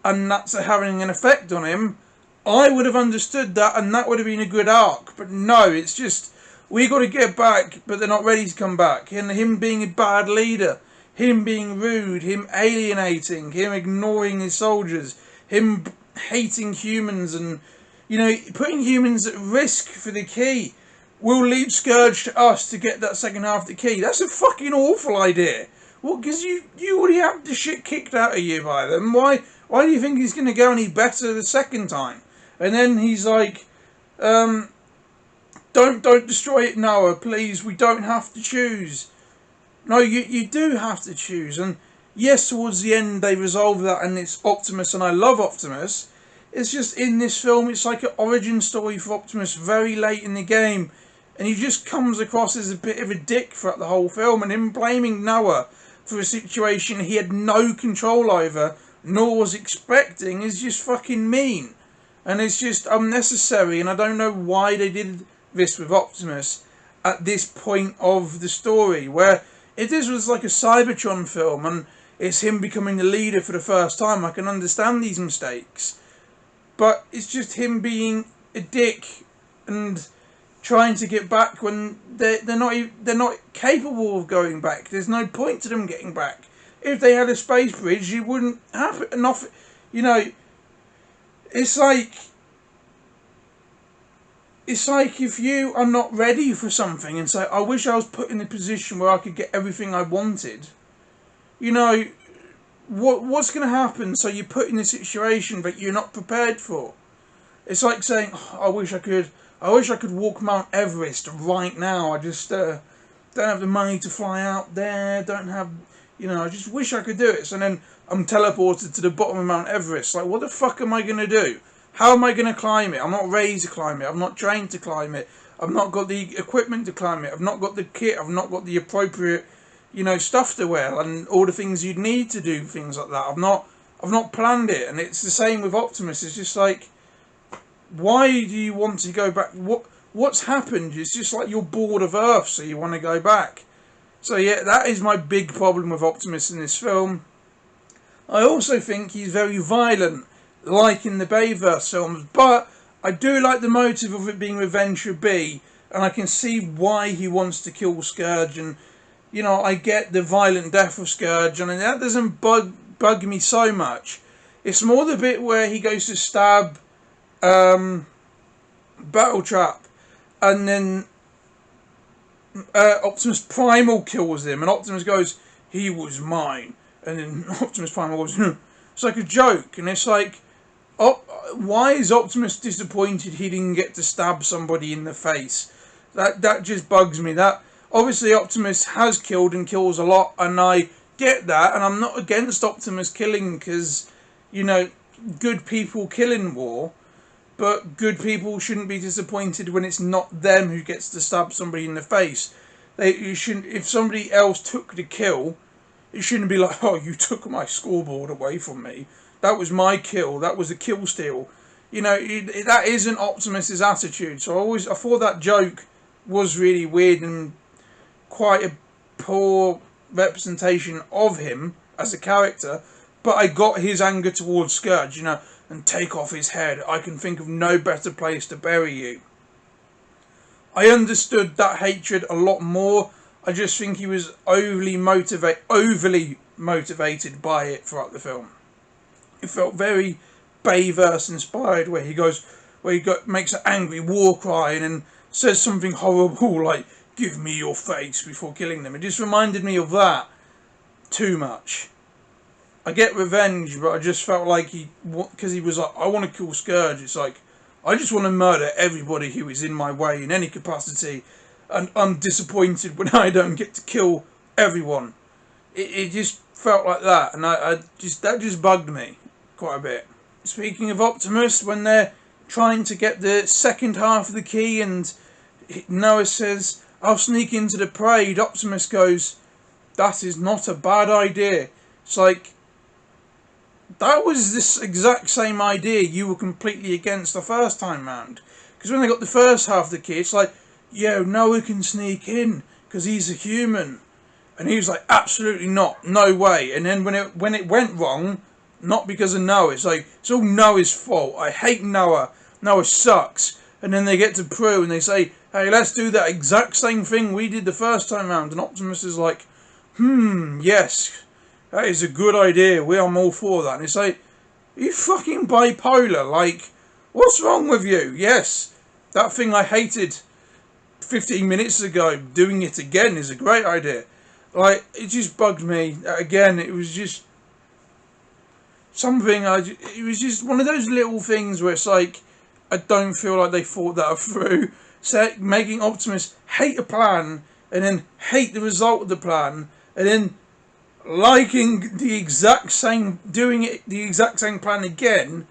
and that's having an effect on him, I would have understood that, and that would have been a good arc. But no, it's just, we got to get back, but they're not ready to come back. And him being a bad leader, him being rude, him alienating, him ignoring his soldiers, him hating humans, and you know, putting humans at risk for the key. We'll leave Scourge to us to get that second half of the key. That's a fucking awful idea. Well, because you already had the shit kicked out of you by them. Why do you think he's going to go any better the second time? And then he's like, don't destroy it, Noah, please. We don't have to choose. No, you do have to choose. And yes, towards the end they resolve that, and it's Optimus, and I love Optimus. It's just in this film, it's like an origin story for Optimus very late in the game. And he just comes across as a bit of a dick throughout the whole film. And him blaming Noah for a situation he had no control over, nor was expecting, is just fucking mean. And it's just unnecessary. And I don't know why they did this with Optimus at this point of the story. Where if this was like a Cybertron film and it's him becoming the leader for the first time, I can understand these mistakes. But it's just him being a dick and trying to get back when they're not capable of going back. There's no point to them getting back. If they had a space bridge, you wouldn't have enough. You know, it's like if you are not ready for something and say, I wish I was put in a position where I could get everything I wanted. You know, what's going to happen? So you're put in a situation that you're not prepared for. It's like saying, oh, I wish I could walk Mount Everest right now. I just don't have the money to fly out there. Don't have, you know, I just wish I could do it. So then I'm teleported to the bottom of Mount Everest. Like, what the fuck am I going to do? How am I going to climb it? I'm not raised to climb it. I'm not trained to climb it. I've not got the equipment to climb it. I've not got the kit. I've not got the appropriate, you know, stuff to wear and all the things you'd need to do things like that. I've not planned it. And it's the same with Optimus. It's just like, why do you want to go back? What's happened? It's just like you're bored of Earth, so you want to go back. So yeah, that is my big problem with Optimus in this film. I also think he's very violent, like in the Bayverse films, but I do like the motive of it being revenge for B, and I can see why he wants to kill Scourge, and you know, I get the violent death of Scourge, and that doesn't bug me so much. It's more the bit where he goes to stab Battletrap, and then Optimus Primal kills him, and Optimus goes, he was mine, and then Optimus Primal goes, it's like a joke, and it's like, why is Optimus disappointed he didn't get to stab somebody in the face? That just bugs me. That obviously Optimus has killed and kills a lot, and I get that, and I'm not against Optimus killing, because, you know, good people kill in war. But good people shouldn't be disappointed when it's not them who gets to stab somebody in the face. You shouldn't. If somebody else took the kill, it shouldn't be like, oh, you took my scoreboard away from me. That was my kill. That was a kill steal. You know, that isn't Optimus's attitude. So I thought that joke was really weird and quite a poor representation of him as a character. But I got his anger towards Scourge, you know, and take off his head. I can think of no better place to bury you. I understood that hatred a lot more. I just think he was overly motivated by it throughout the film. It felt very Bayverse inspired, where he goes, where he makes an angry war cry and then says something horrible like, "Give me your face," before killing them. It just reminded me of that too much. I get revenge, but I just felt like because he was like, "I want to kill Scourge." It's like, I just want to murder everybody who is in my way in any capacity, and I'm disappointed when I don't get to kill everyone. It just felt like that, and that just bugged me quite a bit. Speaking of Optimus, when they're trying to get the second half of the key, and Noah says, "I'll sneak into the parade," Optimus goes, "That is not a bad idea." It's like, that was this exact same idea you were completely against the first time round. Because when they got the first half of the key, it's like, "Yo, Noah can sneak in because he's a human," and he was like, "Absolutely not, no way." And then when it went wrong, not because of Noah, it's like, it's all Noah's fault. I hate Noah. Noah sucks. And then they get to Prue and they say, "Hey, let's do that exact same thing we did the first time round." And Optimus is like, "Yes, that is a good idea. I'm all for that." And it's like, are you fucking bipolar? Like, what's wrong with you? Yes, that thing I hated 15 minutes ago, doing it again is a great idea. Like, it just bugged me. Again, it was just something, it was just one of those little things where it's like, I don't feel like they thought that through. So making Optimus hate a plan, and then hate the result of the plan, and then liking the exact same, doing it the exact same plan again,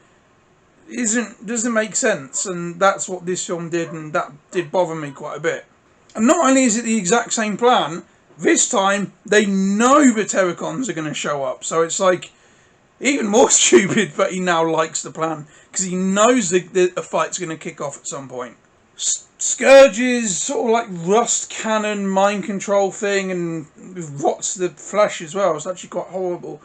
doesn't make sense. And that's what this film did, and that did bother me quite a bit. And not only is it the exact same plan, this time they know the Terracons are going to show up, so it's like even more stupid, but he now likes the plan because he knows the fight's going to kick off at some point. Scourge's sort of like rust cannon mind control thing, and rots the flesh as well, it's actually quite horrible,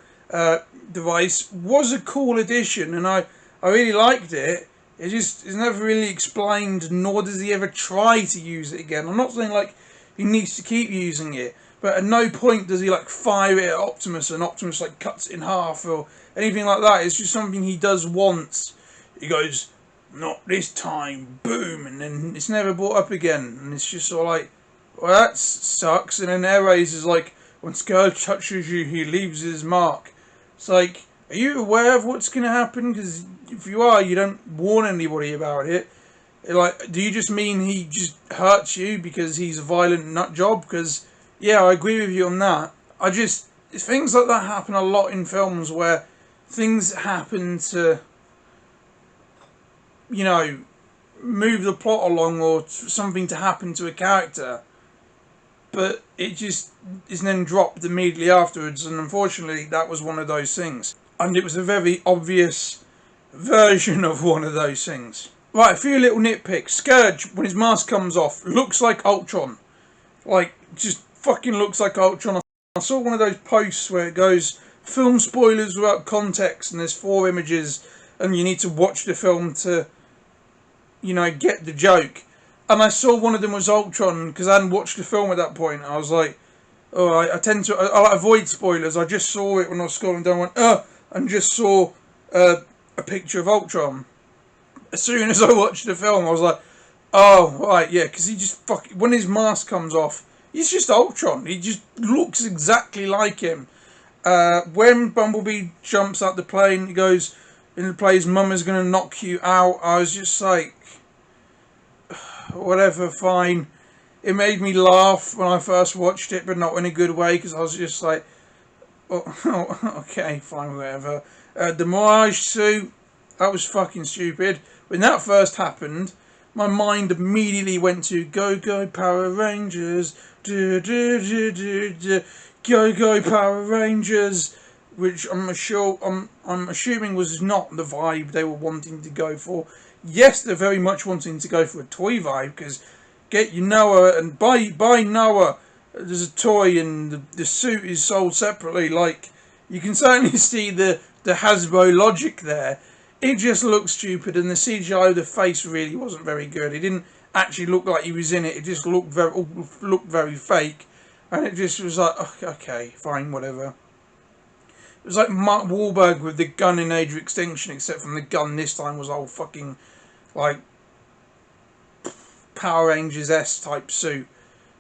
device, was a cool addition, and I really liked it. It just is never really explained, nor does he ever try to use it again. I'm not saying like he needs to keep using it, but at no point does he like fire it at Optimus and Optimus like cuts it in half or anything like that. It's just something he does once. He goes, "Not this time," boom, and then it's never brought up again. And it's just sort of like, well, that sucks. And then Air Race is like, "When Scourge touches you, he leaves his mark." It's like, are you aware of what's going to happen? Because if you are, you don't warn anybody about it. Like, do you just mean he just hurts you because he's a violent nut job? Because, yeah, I agree with you on that. Things like that happen a lot in films where things happen to, you know, move the plot along or something to happen to a character, but it just is then dropped immediately afterwards, and unfortunately that was one of those things. And it was a very obvious version of one of those things. Right, a few little nitpicks. Scourge, when his mask comes off, looks like Ultron. Like, just fucking looks like Ultron. I saw one of those posts where it goes, "Film spoilers without context," and there's 4 images, and you need to watch the film to, you know, get the joke. And I saw one of them was Ultron, because I hadn't watched the film at that point. I was like, oh, I tend to I avoid spoilers. I just saw it when I was scrolling down, and just saw a picture of Ultron. As soon as I watched the film, I was like, oh, right, yeah, because he just when his mask comes off, he's just Ultron. He just looks exactly like him. When Bumblebee jumps out the plane, he goes in the place, "Mum is going to knock you out." I was just like, whatever, fine. It made me laugh when I first watched it, but not in a good way, because I was just like, oh, okay, fine, whatever. The Mirage suit, that was fucking stupid. When that first happened, my mind immediately went to "Go Go Power Rangers, do, do, do, do, do. Go Go Power Rangers," which I'm assuming was not the vibe they were wanting to go for. Yes, they're very much wanting to go for a toy vibe, because get your Noah and buy Noah. There's a toy and the suit is sold separately. Like, you can certainly see the Hasbro logic there. It just looks stupid, and the CGI of the face really wasn't very good. It didn't actually look like he was in it. It just looked very fake, and it just was like, okay, fine, whatever. It was like Mark Wahlberg with the gun in Age of Extinction, except from the gun this time was all fucking like Power Rangers-esque type suit.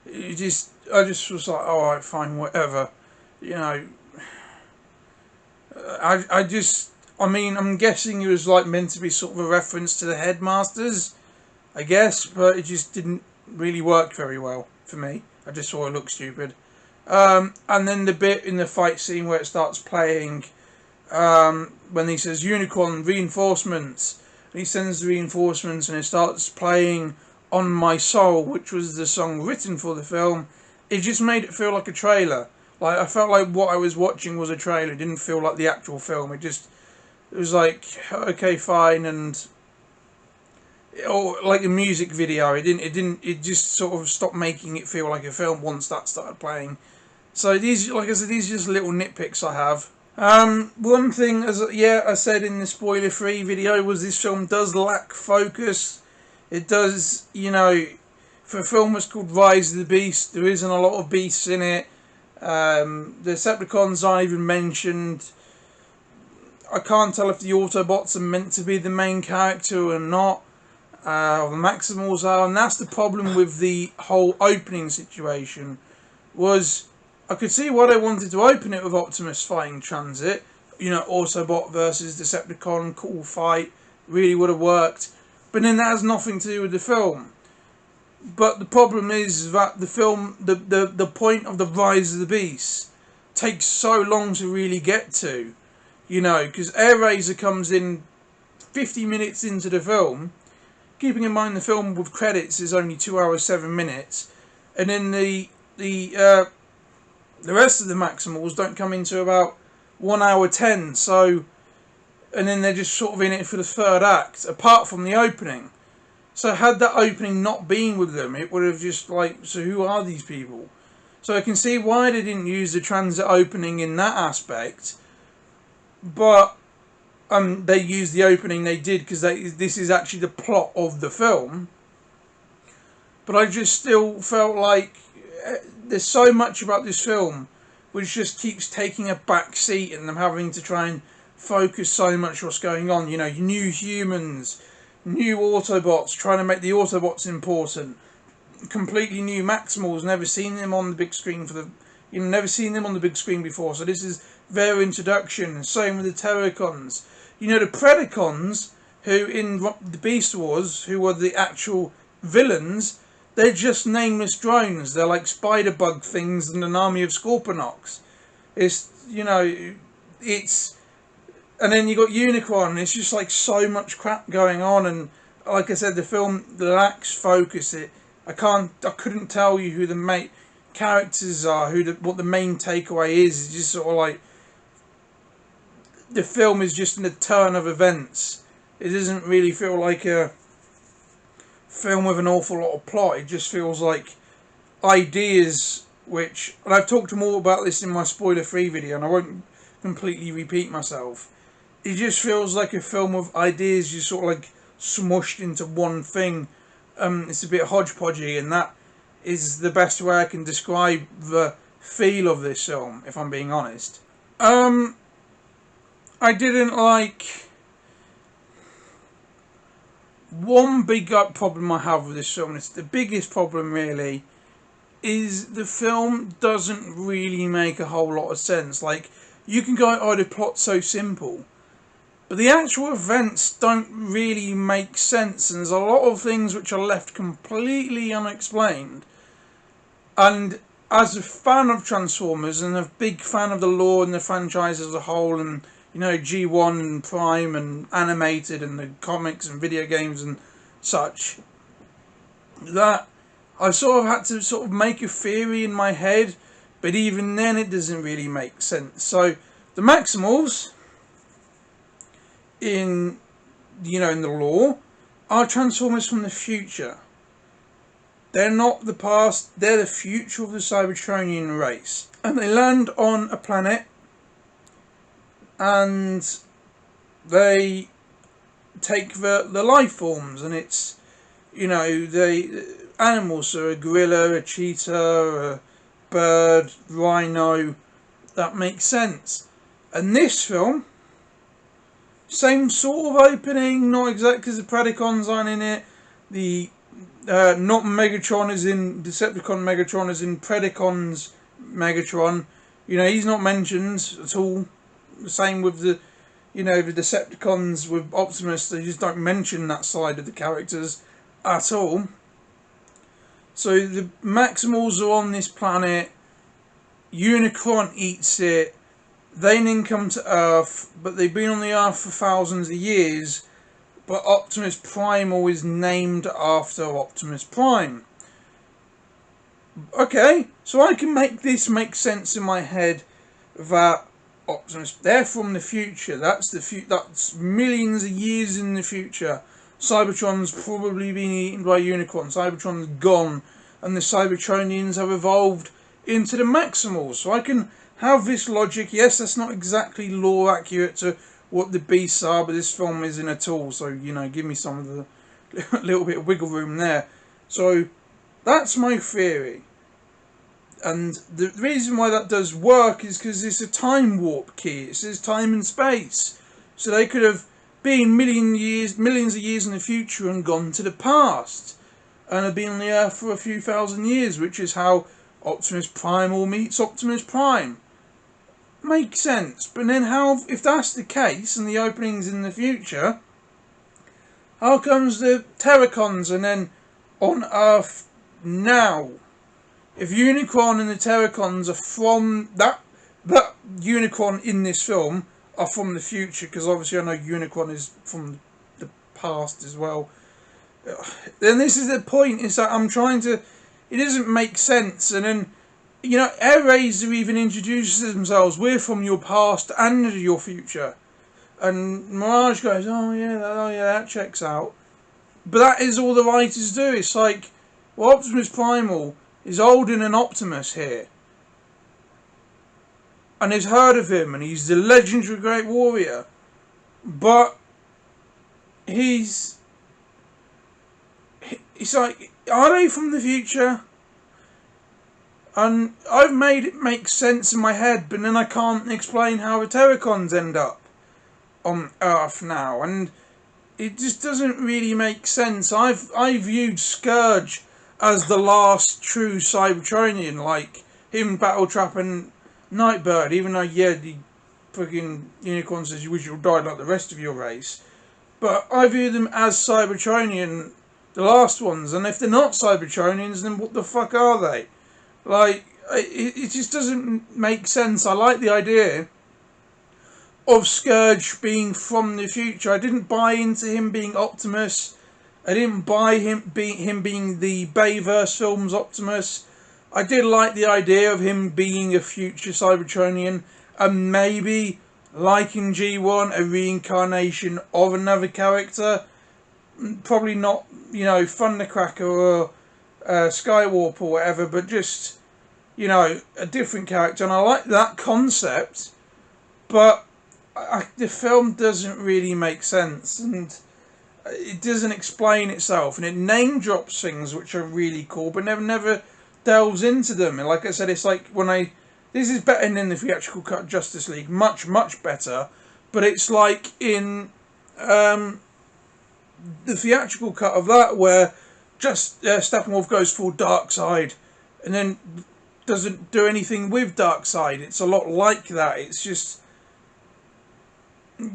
I just was like, alright, fine, whatever. You know, I mean, I'm guessing it was like meant to be sort of a reference to the Headmasters, I guess, but it just didn't really work very well for me. I just thought it looked stupid. And then the bit in the fight scene where it starts playing, when he says Unicorn reinforcements, and he sends the reinforcements, and it starts playing On My Soul, which was the song written for the film. It just made it feel like a trailer. Like, I felt like what I was watching was a trailer. It didn't feel like the actual film. It was like, okay, fine, and or like a music video. It just sort of stopped making it feel like a film once that started playing. So these, like I said, these are just little nitpicks I have. One thing, I said in the spoiler-free video, was this film does lack focus. It does, for a film that's called Rise of the Beast, there isn't a lot of beasts in it. The Decepticons aren't even mentioned. I can't tell if the Autobots are meant to be the main character or not. Or the Maximals are, and that's the problem with the whole opening situation. Was I could see why they wanted to open it with Optimus fighting Transit. Autobot versus Decepticon, cool fight, really would have worked. But then that has nothing to do with the film. But the problem is that the film, the point of the Rise of the Beast, takes so long to really get to. Because Air Razor comes in 50 minutes into the film. Keeping in mind the film with credits is only 2 hours 7 minutes, and then the rest of the Maximals don't come into about 1 hour 10. So, and then they're just sort of in it for the third act, apart from the opening. So had that opening not been with them, it would have just so who are these people? So I can see why they didn't use the transit opening in that aspect, but they used the opening they did because this is actually the plot of the film. But I just still felt like there's so much about this film which just keeps taking a back seat, and them having to try and focus so much what's going on. New humans, new Autobots, trying to make the Autobots important. Completely new Maximals, never seen them on the big screen never seen them on the big screen before. So this is their introduction. Same with the Terracons. The Predacons, who in the Beast Wars, who were the actual villains, they're just nameless drones. They're like spider bug things and an army of Scorponocks. And then you got Unicorn. It's just like so much crap going on, and like I said, the film lacks focus. I couldn't tell you who the main characters are, what the main takeaway is. It's just sort of like the film is just in a turn of events. It doesn't really feel like a film with an awful lot of plot. It just feels like ideas and I've talked more about this in my spoiler-free video, and I won't completely repeat myself. It just feels like a film with ideas just sort of like smushed into one thing. It's a bit hodgepodgey, and that is the best way I can describe the feel of this film, if I'm being honest. I didn't like... One big problem I have with this film, and it's the biggest problem really, is the film doesn't really make a whole lot of sense. Like, you can go, oh, the plot's so simple, but the actual events don't really make sense, and there's a lot of things which are left completely unexplained. And as a fan of Transformers, and a big fan of the lore and the franchise as a whole, and G1 and Prime and animated and the comics and video games and such, that I sort of had to make a theory in my head, but even then it doesn't really make sense. So the Maximals in the lore are Transformers from the future. They're not the past, they're the future of the Cybertronian race. And they land on a planet, and they take the life forms, and it's, the animals, so a gorilla, a cheetah, a bird, rhino. That makes sense. And this film same sort of opening, not exactly because the Predacons aren't in it. The not Megatron is in Decepticon Megatron is in Predacons Megatron. You know, he's not mentioned at all. The same with the the Decepticons with Optimus. They just don't mention that side of the characters at all. So the Maximals are on this planet. Unicron eats it. They then come to Earth, but they've been on the Earth for thousands of years. But Optimus Primal is named after Optimus Prime. Okay, so I can make this make sense in my head that Optimus, they're from the future. That's millions of years in the future. Cybertron's probably been eaten by Unicron. Cybertron's gone, and the Cybertronians have evolved into the Maximals. So I can have this logic. Yes, that's not exactly lore accurate to what the beasts are, but this film isn't at all. So give me some of the little bit of wiggle room there. So that's my theory. And the reason why that does work is because it's a time warp key. It says time and space. So they could have been millions of years in the future and gone to the past. And have been on the Earth for a few thousand years, which is how Optimus Primal meets Optimus Prime. Makes sense. But then if that's the case and the opening's in the future, how comes the Terracons and then on Earth now? If Unicron and the Terracons are from that Unicron in this film are from the future, because obviously I know Unicron is from the past as well. Then this is the point: is that it doesn't make sense. And then Air Razor even introduces themselves. We're from your past and your future, and Mirage goes, "Oh yeah, that checks out." But that is all the writers do. It's like, well, Optimus Primal is older than Optimus here, and has heard of him, and he's the legendary great warrior, but it's like, are they from the future? And I've made it make sense in my head, but then I can't explain how the Terracons end up on Earth now, and it just doesn't really make sense. I viewed Scourge as the last true Cybertronian, like him, Battletrap and Nightbird, even though the fucking Unicorn says you wish you'd die like the rest of your race. But I view them as Cybertronian, the last ones, and if they're not Cybertronians, then what the fuck are they? Like, it just doesn't make sense. I like the idea of Scourge being from the future. I didn't buy into him being Optimus. I didn't buy him being the Bayverse films Optimus. I did like the idea of him being a future Cybertronian, and maybe, like in G1, a reincarnation of another character. Probably not, Thundercracker or Skywarp or whatever, but just, a different character. And I like that concept, but the film doesn't really make sense, and it doesn't explain itself, and it name drops things which are really cool, but never delves into them. And like I said, it's like this is better than the theatrical cut of Justice League, much better. But it's like in the theatrical cut of that, where just Steppenwolf goes full dark side, and then doesn't do anything with dark side. It's a lot like that. It's just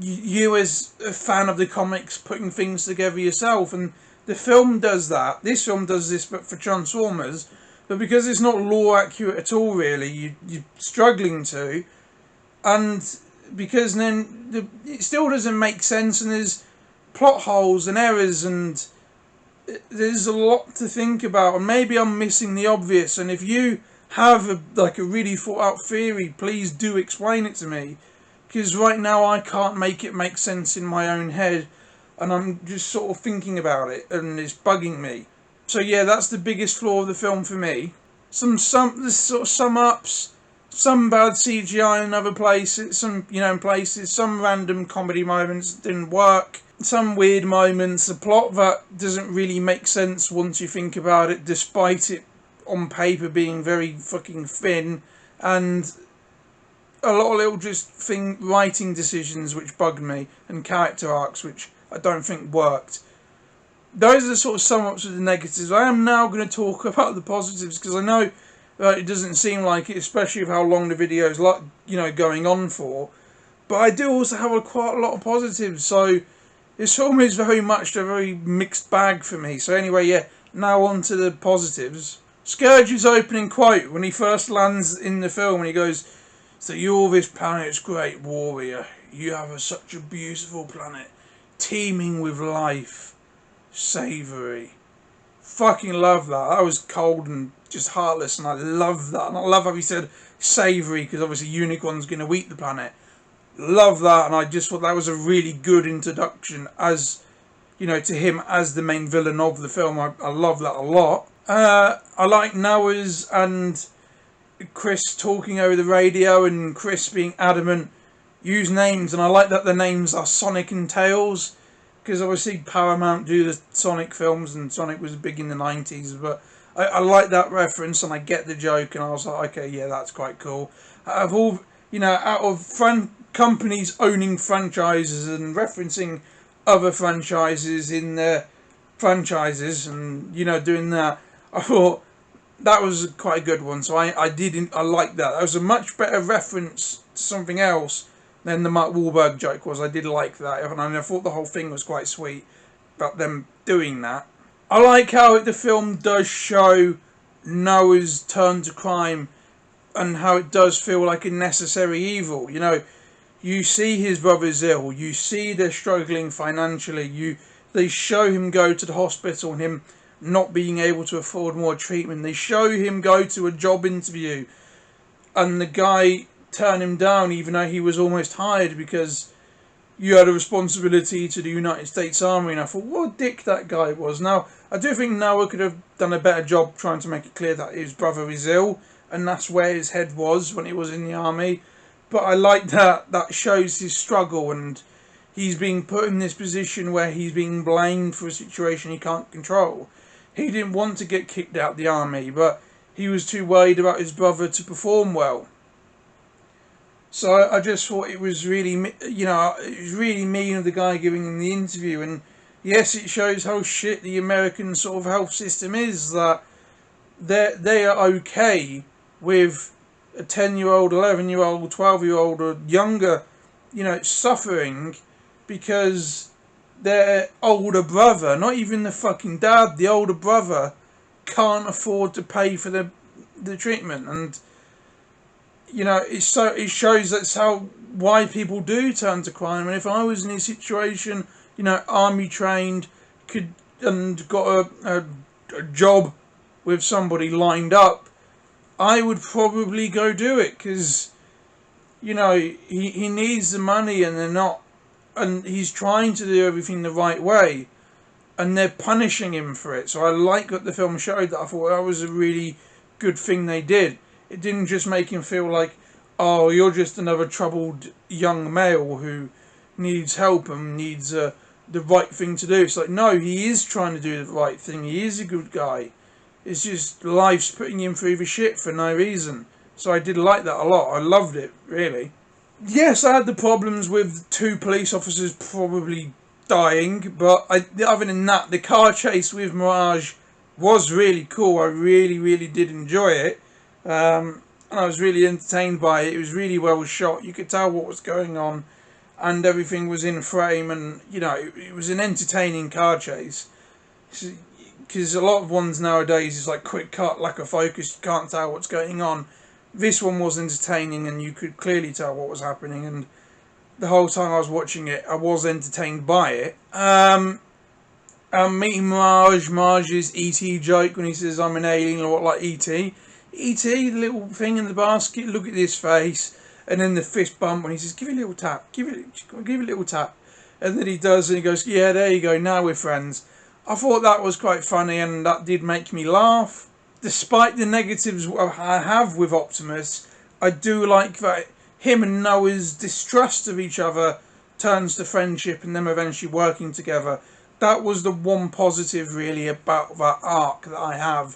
you as a fan of the comics putting things together yourself, and the film does that. This film does this, but for Transformers. But because it's not lore accurate at all, really, you're struggling to, and because then it still doesn't make sense, and there's plot holes and errors, and there's a lot to think about, and maybe I'm missing the obvious. And if you have a really thought out theory, please do explain it to me. Because right now I can't make it make sense in my own head, and I'm just sort of thinking about it, and it's bugging me. So yeah, that's the biggest flaw of the film for me. Some sort of sum ups, some bad CGI in other places, in places, some random comedy moments that didn't work, some weird moments, a plot that doesn't really make sense once you think about it, despite it on paper being very fucking thin, and a lot of little just writing decisions which bugged me, and character arcs which I don't think worked. Those are the sort of sum-ups of the negatives. I am now going to talk about the positives, because I know it doesn't seem like it, especially with how long the video is going on for. But I do also have quite a lot of positives, so this film is very much a very mixed bag for me. So anyway, yeah, now on to the positives. Scourge's opening quote when he first lands in the film, and he goes, "So you're this planet's great warrior. You have such a beautiful planet, teeming with life. Savoury." Fucking love that. That was cold and just heartless, and I love that. And I love how he said savoury, because obviously Unicorn's going to eat the planet. Love that, and I just thought that was a really good introduction as, to him as the main villain of the film. I love that a lot. I like Noah's and Chris talking over the radio, and Chris being adamant, use names, and I like that the names are Sonic and Tails, because obviously Paramount do the Sonic films, and Sonic was big in the 90s, but I like that reference, and I get the joke, and I was like, okay, yeah, that's quite cool. Out of companies owning franchises and referencing other franchises in their franchises, and doing that, I thought that was quite a good one. So I like that. That was a much better reference to something else than the Mark Wahlberg joke was. I did like that, and I thought the whole thing was quite sweet about them doing that. I like how the film does show Noah's turn to crime, and how it does feel like a necessary evil. You see his brother's ill. You see they're struggling financially. They show him go to the hospital and him not being able to afford more treatment. They show him go to a job interview and the guy turn him down even though he was almost hired because you had a responsibility to the United States Army. And I thought, what a dick that guy was. Now, I do think Noah could have done a better job trying to make it clear that his brother is ill, and that's where his head was when he was in the army. But I like that shows his struggle, and he's being put in this position where he's being blamed for a situation he can't control. He didn't want to get kicked out of the army, but he was too worried about his brother to perform well. So I just thought it was really, it was really mean of the guy giving him the interview. And yes, it shows how shit the American sort of health system is, that they are okay with a 10-year-old, 11-year-old, 12-year-old or younger, suffering because their older brother, not even the fucking dad, the older brother, can't afford to pay for the treatment. And it shows that's why people do turn to crime. And if I was in a situation, army trained, and got a job with somebody lined up, I would probably go do it, because he needs the money, and they're not, and he's trying to do everything the right way, and they're punishing him for it. So I like what the film showed. That I thought that was a really good thing they did. It didn't just make him feel like, oh, you're just another troubled young male who needs help and needs the right thing to do. It's like, no, he is trying to do the right thing. He is a good guy. It's just life's putting him through the shit for no reason. So I did like that a lot. I loved it, really. Yes, I had the problems with 2 police officers probably dying, but other than that, the car chase with Mirage was really cool. I really, really did enjoy it. And I was really entertained by it. It was really well shot. You could tell what was going on, and everything was in frame, and it was an entertaining car chase. Because a lot of ones nowadays is like quick cut, lack of focus, you can't tell what's going on. This one was entertaining, and you could clearly tell what was happening, and the whole time I was watching it, I was entertained by it. Meeting Mirage's E.T. joke when he says, I'm an alien, or what, like E.T. E.T., the little thing in the basket, look at this face, and then the fist bump when he says, give it a little tap, give it a little tap. And then he does, and he goes, yeah, there you go, now we're friends. I thought that was quite funny, and that did make me laugh. Despite the negatives I have with Optimus, I do like that him and Noah's distrust of each other turns to friendship and them eventually working together. That was the one positive, really, about that arc that I have.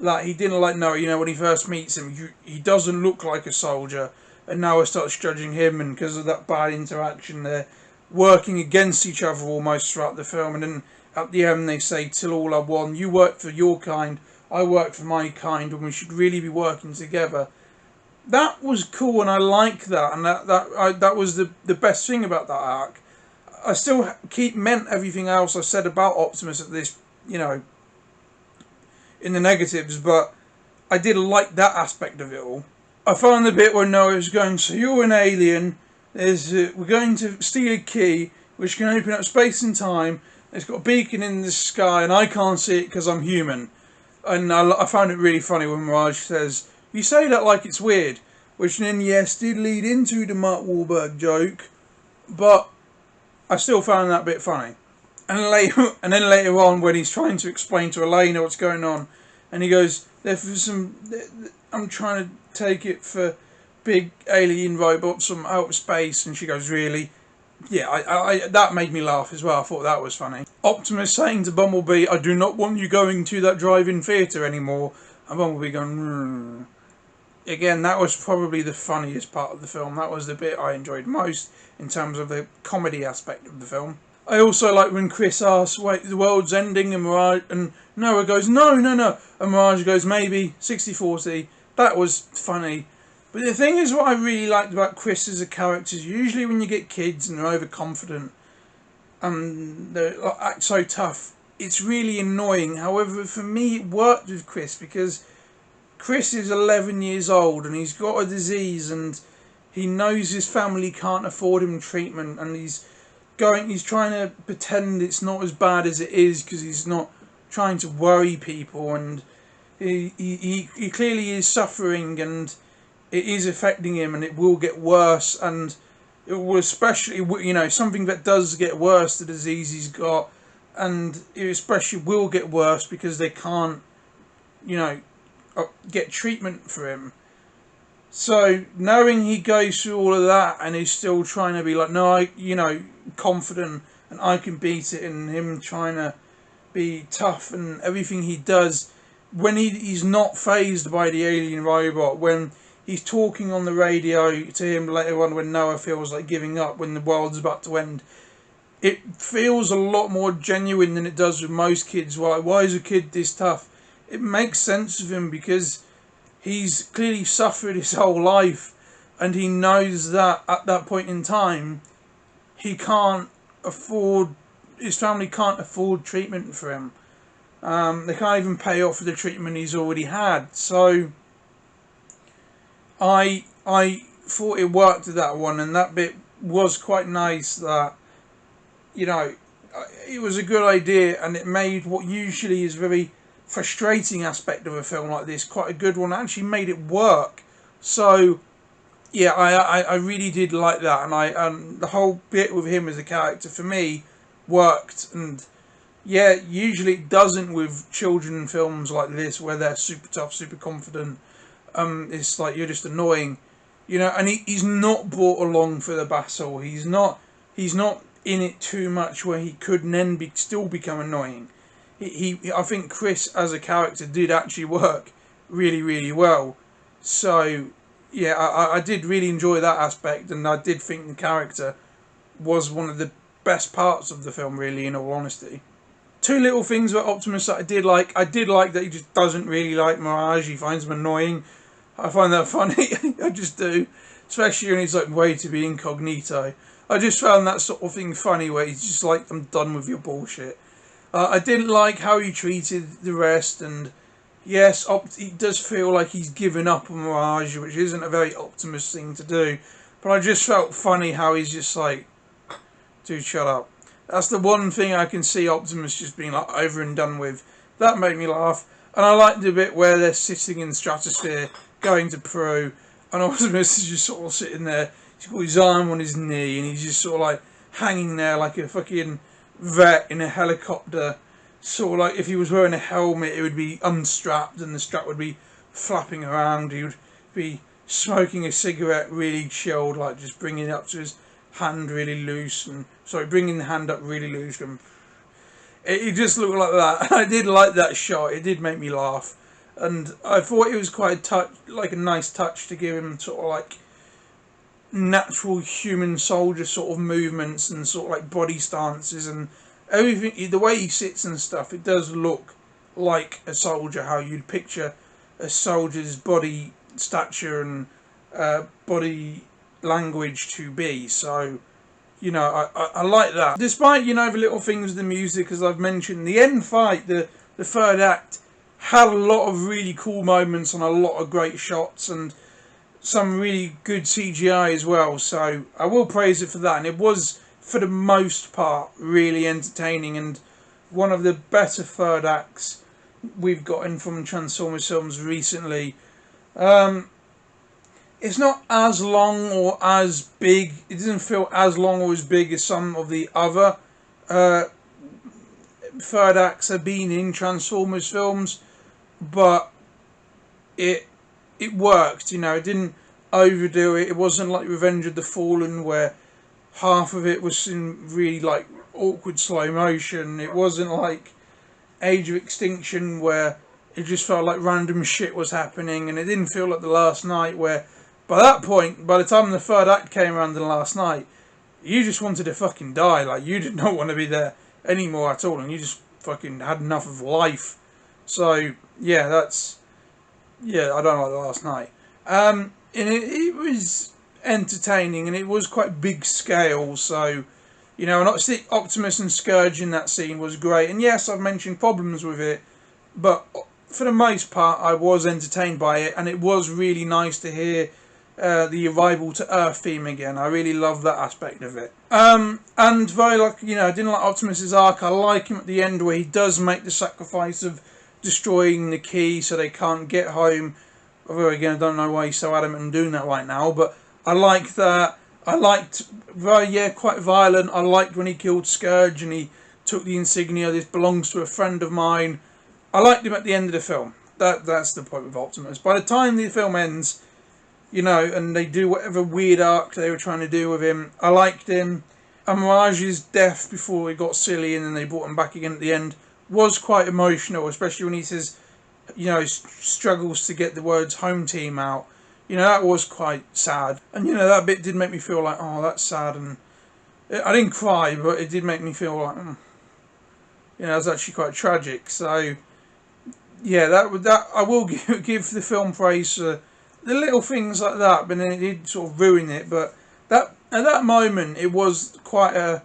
That he didn't like Noah, when he first meets him, he doesn't look like a soldier. and Noah starts judging him, and because of that bad interaction, they're working against each other almost throughout the film. And then at the end they say, "Till all are one. You work for your kind, I work for my kind, and we should really be working together." That was cool, and I like that, and that was the best thing about that arc. I still meant everything else I said about Optimus at this, in the negatives, but I did like that aspect of it all. I found the bit where Noah's going, "So you're an alien, we're going to steal a key, which can open up space and time, it's got a beacon in the sky, and I can't see it because I'm human." And I found it really funny when Mirage says, "You say that like it's weird," which then, yes, did lead into the Mark Wahlberg joke, but I still found that bit funny. And then later on, when he's trying to explain to Elena what's going on, and he goes, "I'm trying to take it for big alien robots from outer space," and she goes, "Really?" Yeah, I that made me laugh as well. I thought that was funny. Optimus saying to Bumblebee, "I do not want you going to that drive-in theatre anymore," and Bumblebee going, Again, that was probably the funniest part of the film. That was the bit I enjoyed most in terms of the comedy aspect of the film. I also like when Chris asks, "Wait, the world's ending," and Noah goes, "No, no, no," and Mirage goes, "Maybe 60-40. That was funny. But the thing is, what I really liked about Chris as a character is usually when you get kids and they're overconfident and they act so tough, it's really annoying. However, for me, it worked with Chris because Chris is 11 years old and he's got a disease and he knows his family can't afford him treatment, and he's trying to pretend it's not as bad as it is because he's not trying to worry people, and he clearly is suffering and it is affecting him, and it will get worse, and it will especially, something that does get worse, the disease he's got, and it especially will get worse because they can't, get treatment for him. So knowing he goes through all of that and he's still trying to be like, "No, confident and I can beat it," and him trying to be tough and everything he does, when he's not fazed by the alien robot, when he's talking on the radio to him later on when Noah feels like giving up, when the world's about to end, it feels a lot more genuine than it does with most kids. Why is a kid this tough? It makes sense of him because he's clearly suffered his whole life, and he knows that at that point in time his family can't afford treatment for him. They can't even pay off for the treatment he's already had. So I thought it worked with that one, and that bit was quite nice. That it was a good idea, and it made what usually is very frustrating aspect of a film like this quite a good one. It actually made it work. So yeah, I really did like that, and the whole bit with him as a character for me worked. And yeah, usually it doesn't with children films like this where they're super tough, super confident. It's like you're just annoying, and he's not brought along for the battle. He's not in it too much where he could then still become annoying. I think Chris as a character did actually work really, really well. So yeah, I did really enjoy that aspect, and I did think the character was one of the best parts of the film, really, in all honesty. Two little things about Optimus that I did like. I did like that he just doesn't really like Mirage. He finds him annoying. I find that funny. I just do. Especially when he's like way to be incognito. I just found that sort of thing funny, where he's just like, "I'm done with your bullshit." I didn't like how he treated the rest, and yes, he does feel like he's given up on Mirage, which isn't a very Optimus thing to do. But I just felt funny how he's just like, "Dude, shut up." That's the one thing I can see Optimus just being like over and done with. That made me laugh. And I liked the bit where they're sitting in the stratosphere, going to Peru, and Optimus is just sort of sitting there. He's got his arm on his knee, and he's just sort of like hanging there like a fucking vet in a helicopter. Sort of like if he was wearing a helmet, it would be unstrapped and the strap would be flapping around. He would be smoking a cigarette really chilled, like just bringing it up to his hand really loose, and bringing the hand up really loose, and it just looked like that. I did like that shot. It did make me laugh, and I thought it was quite a nice touch to give him sort of like natural human soldier sort of movements and sort of like body stances and everything, the way he sits and stuff, it does look like a soldier, how you'd picture a soldier's body stature and body language to be. So, you know, I like that. Despite, you know, the little things with the music, as I've mentioned, the end fight, the third act, had a lot of really cool moments and a lot of great shots and some really good CGI as well. So I will praise it for that. And it was, for the most part, really entertaining and one of the better third acts we've gotten from Transformers films recently. It's not as long or as big. It doesn't feel as long or as big as some of the other third acts have been in Transformers films, but it worked. You know, it didn't overdo it. It wasn't like Revenge of the Fallen where half of it was in really like awkward slow motion. It wasn't like Age of Extinction where it just felt like random shit was happening, and it didn't feel like The Last Night where by that point, by the time the third act came around in Last Night, you just wanted to fucking die. Like, you did not want to be there anymore at all, and you just fucking had enough of life. So, yeah, I don't like The Last Night. And it was entertaining, and it was quite big scale, so, you know, and obviously Optimus and Scourge in that scene was great. And yes, I've mentioned problems with it, but for the most part, I was entertained by it, and it was really nice to hear the Arrival to Earth theme again. I really love that aspect of it. And very like, you know, I didn't like Optimus's arc. I like him at the end where he does make the sacrifice of destroying the key so they can't get home. Although again, I don't know why he's so adamant in doing that right now, but I like that. I liked, quite violent. I liked when he killed Scourge and he took the insignia. This belongs to a friend of mine. I liked him at the end of the film. That's the point with Optimus. By the time the film ends, you know, and they do whatever weird arc they were trying to do with him, I liked him. And Mirage's death before he got silly and then they brought him back again at the end was quite emotional, especially when he says, you know, struggles to get the words home team out. You know, that was quite sad. And, you know, that bit did make me feel like, oh, that's sad. And I didn't cry, but it did make me feel like, you know, it was actually quite tragic. So, yeah, that I will give the film praise for the little things like that, but then it did sort of ruin it. But that at that moment, it was quite a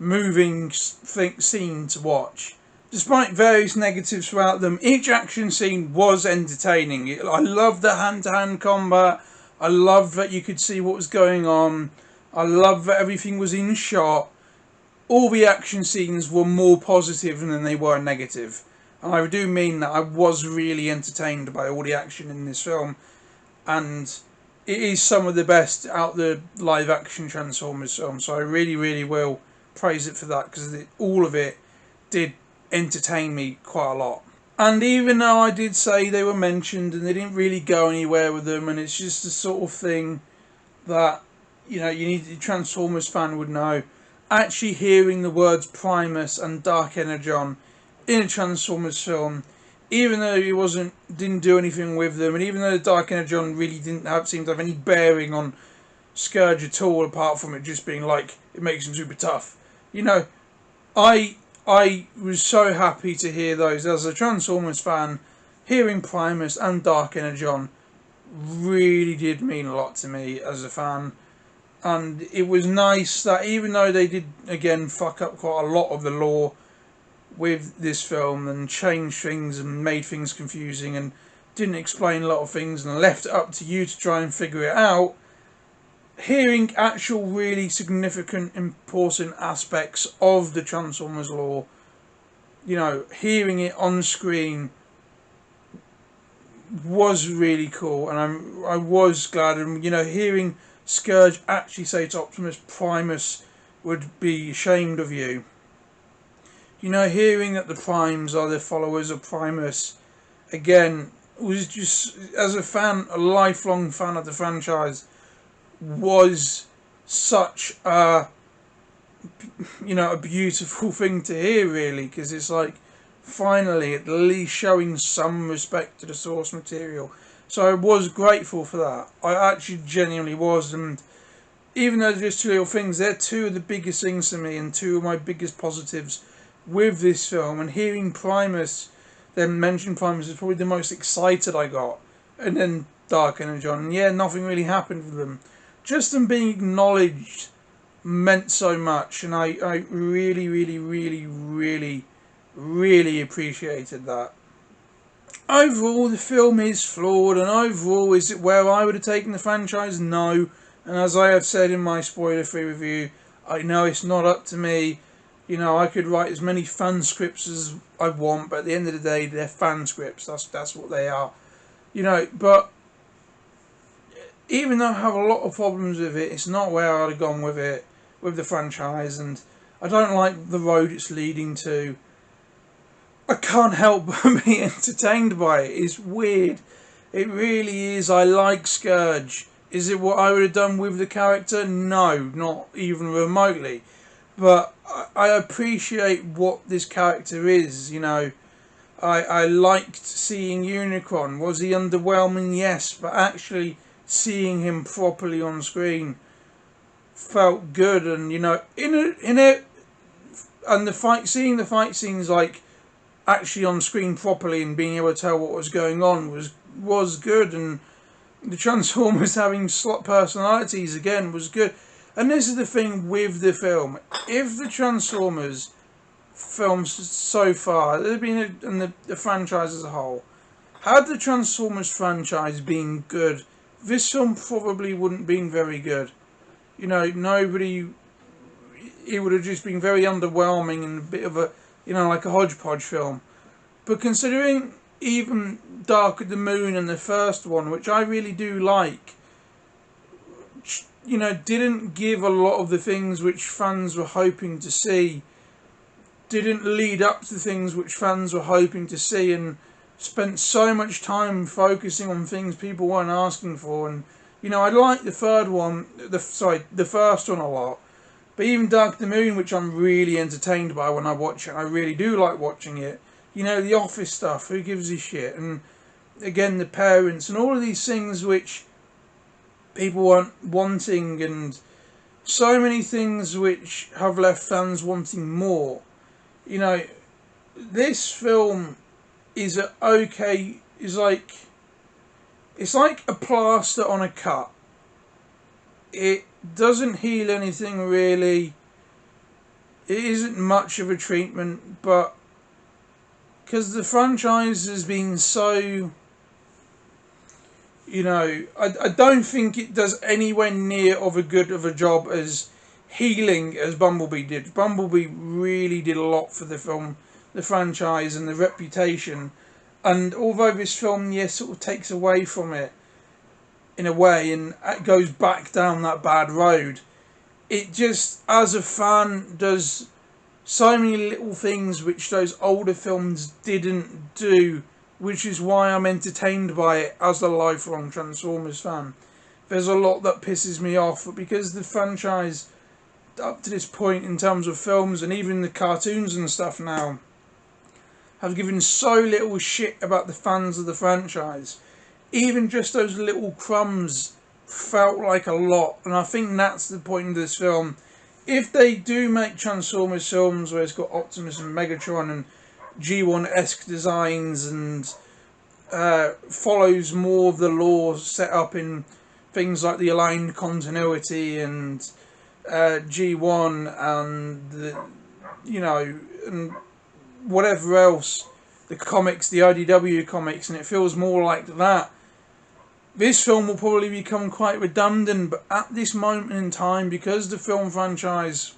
moving scene to watch. Despite various negatives throughout them, each action scene was entertaining. I loved the hand-to-hand combat. I loved that you could see what was going on. I loved that everything was in shot. All the action scenes were more positive than they were negative. And I do mean that I was really entertained by all the action in this film. And it is some of the best out the live-action Transformers film. So I really, really will praise it for that, because all of it did entertain me quite a lot. And even though I did say they were mentioned and they didn't really go anywhere with them, and it's just the sort of thing that, you know, you need, a Transformers fan would know, actually hearing the words Primus and Dark Energon in a Transformers film, even though he didn't do anything with them, and even though the Dark Energon really didn't seem to have any bearing on Scourge at all, apart from it just being like, it makes him super tough. You know, I was so happy to hear those. As a Transformers fan, hearing Primus and Dark Energon really did mean a lot to me as a fan. And it was nice that even though they did, again, fuck up quite a lot of the lore with this film and changed things and made things confusing and didn't explain a lot of things and left it up to you to try and figure it out, hearing actual really significant, important aspects of the Transformers lore, you know, hearing it on screen was really cool. And I was glad, and, you know, hearing Scourge actually say to Optimus, Primus would be ashamed of you. You know, hearing that the Primes are the followers of Primus, again, was just, as a fan, a lifelong fan of the franchise, was such a, you know, a beautiful thing to hear, really, because it's like, finally, at least showing some respect to the source material. So I was grateful for that. I actually genuinely was, and even though they're just two little things, they're two of the biggest things to me and two of my biggest positives with this film. And hearing Primus, then mention Primus, is probably the most excited I got. And then Dark Energy on. And yeah, nothing really happened with them. Just them being acknowledged meant so much. And I really, really, really, really, really appreciated that. Overall, the film is flawed, and overall, is it where I would have taken the franchise? No. And as I have said in my spoiler-free review, I know it's not up to me. You know, I could write as many fan scripts as I want, but at the end of the day, they're fan scripts. That's what they are. You know, but even though I have a lot of problems with it, it's not where I'd have gone with it, with the franchise, and I don't like the road it's leading to. I can't help but be entertained by it. It's weird. It really is. I like Scourge. Is it what I would have done with the character? No, not even remotely. But I appreciate what this character is, you know. I liked seeing Unicron. Was he underwhelming? Yes. But actually seeing him properly on screen felt good. And, you know, and seeing the fight scenes, like, actually on screen properly and being able to tell what was going on was good. And the Transformers having slot personalities again was good. And this is the thing with the film. If the Transformers films so far, they've been in the franchise as a whole, had the Transformers franchise been good, this film probably wouldn't have been very good. You know, it would have just been very underwhelming and a bit of a, you know, like a hodgepodge film. But considering even Dark of the Moon and the first one, which I really do like, you know, didn't give a lot of the things which fans were hoping to see, didn't lead up to things which fans were hoping to see, and spent so much time focusing on things people weren't asking for. And, you know, I like the first one a lot. But even Dark of the Moon, which I'm really entertained by when I watch it, I really do like watching it. You know, the office stuff, who gives a shit? And again, the parents, and all of these things which people weren't wanting, and so many things which have left fans wanting more. You know, this film is it's like a plaster on a cut. It doesn't heal anything really. It isn't much of a treatment, but because the franchise has been so, you know, I don't think it does anywhere near of a good of a job as healing as Bumblebee did. Bumblebee really did a lot for the film, the franchise, and the reputation. And although this film, yes, sort of takes away from it in a way, and it goes back down that bad road, it just, as a fan, does so many little things which those older films didn't do, which is why I'm entertained by it as a lifelong Transformers fan. There's a lot that pisses me off, but because the franchise, up to this point in terms of films and even the cartoons and stuff now, have given so little shit about the fans of the franchise, even just those little crumbs felt like a lot. And I think that's the point of this film. If they do make Transformers films where it's got Optimus and Megatron and G1-esque designs and follows more of the lore set up in things like the aligned continuity and G1 and the, you know, and whatever else, the comics, the IDW comics, and it feels more like that, this film will probably become quite redundant. But at this moment in time, because the film franchise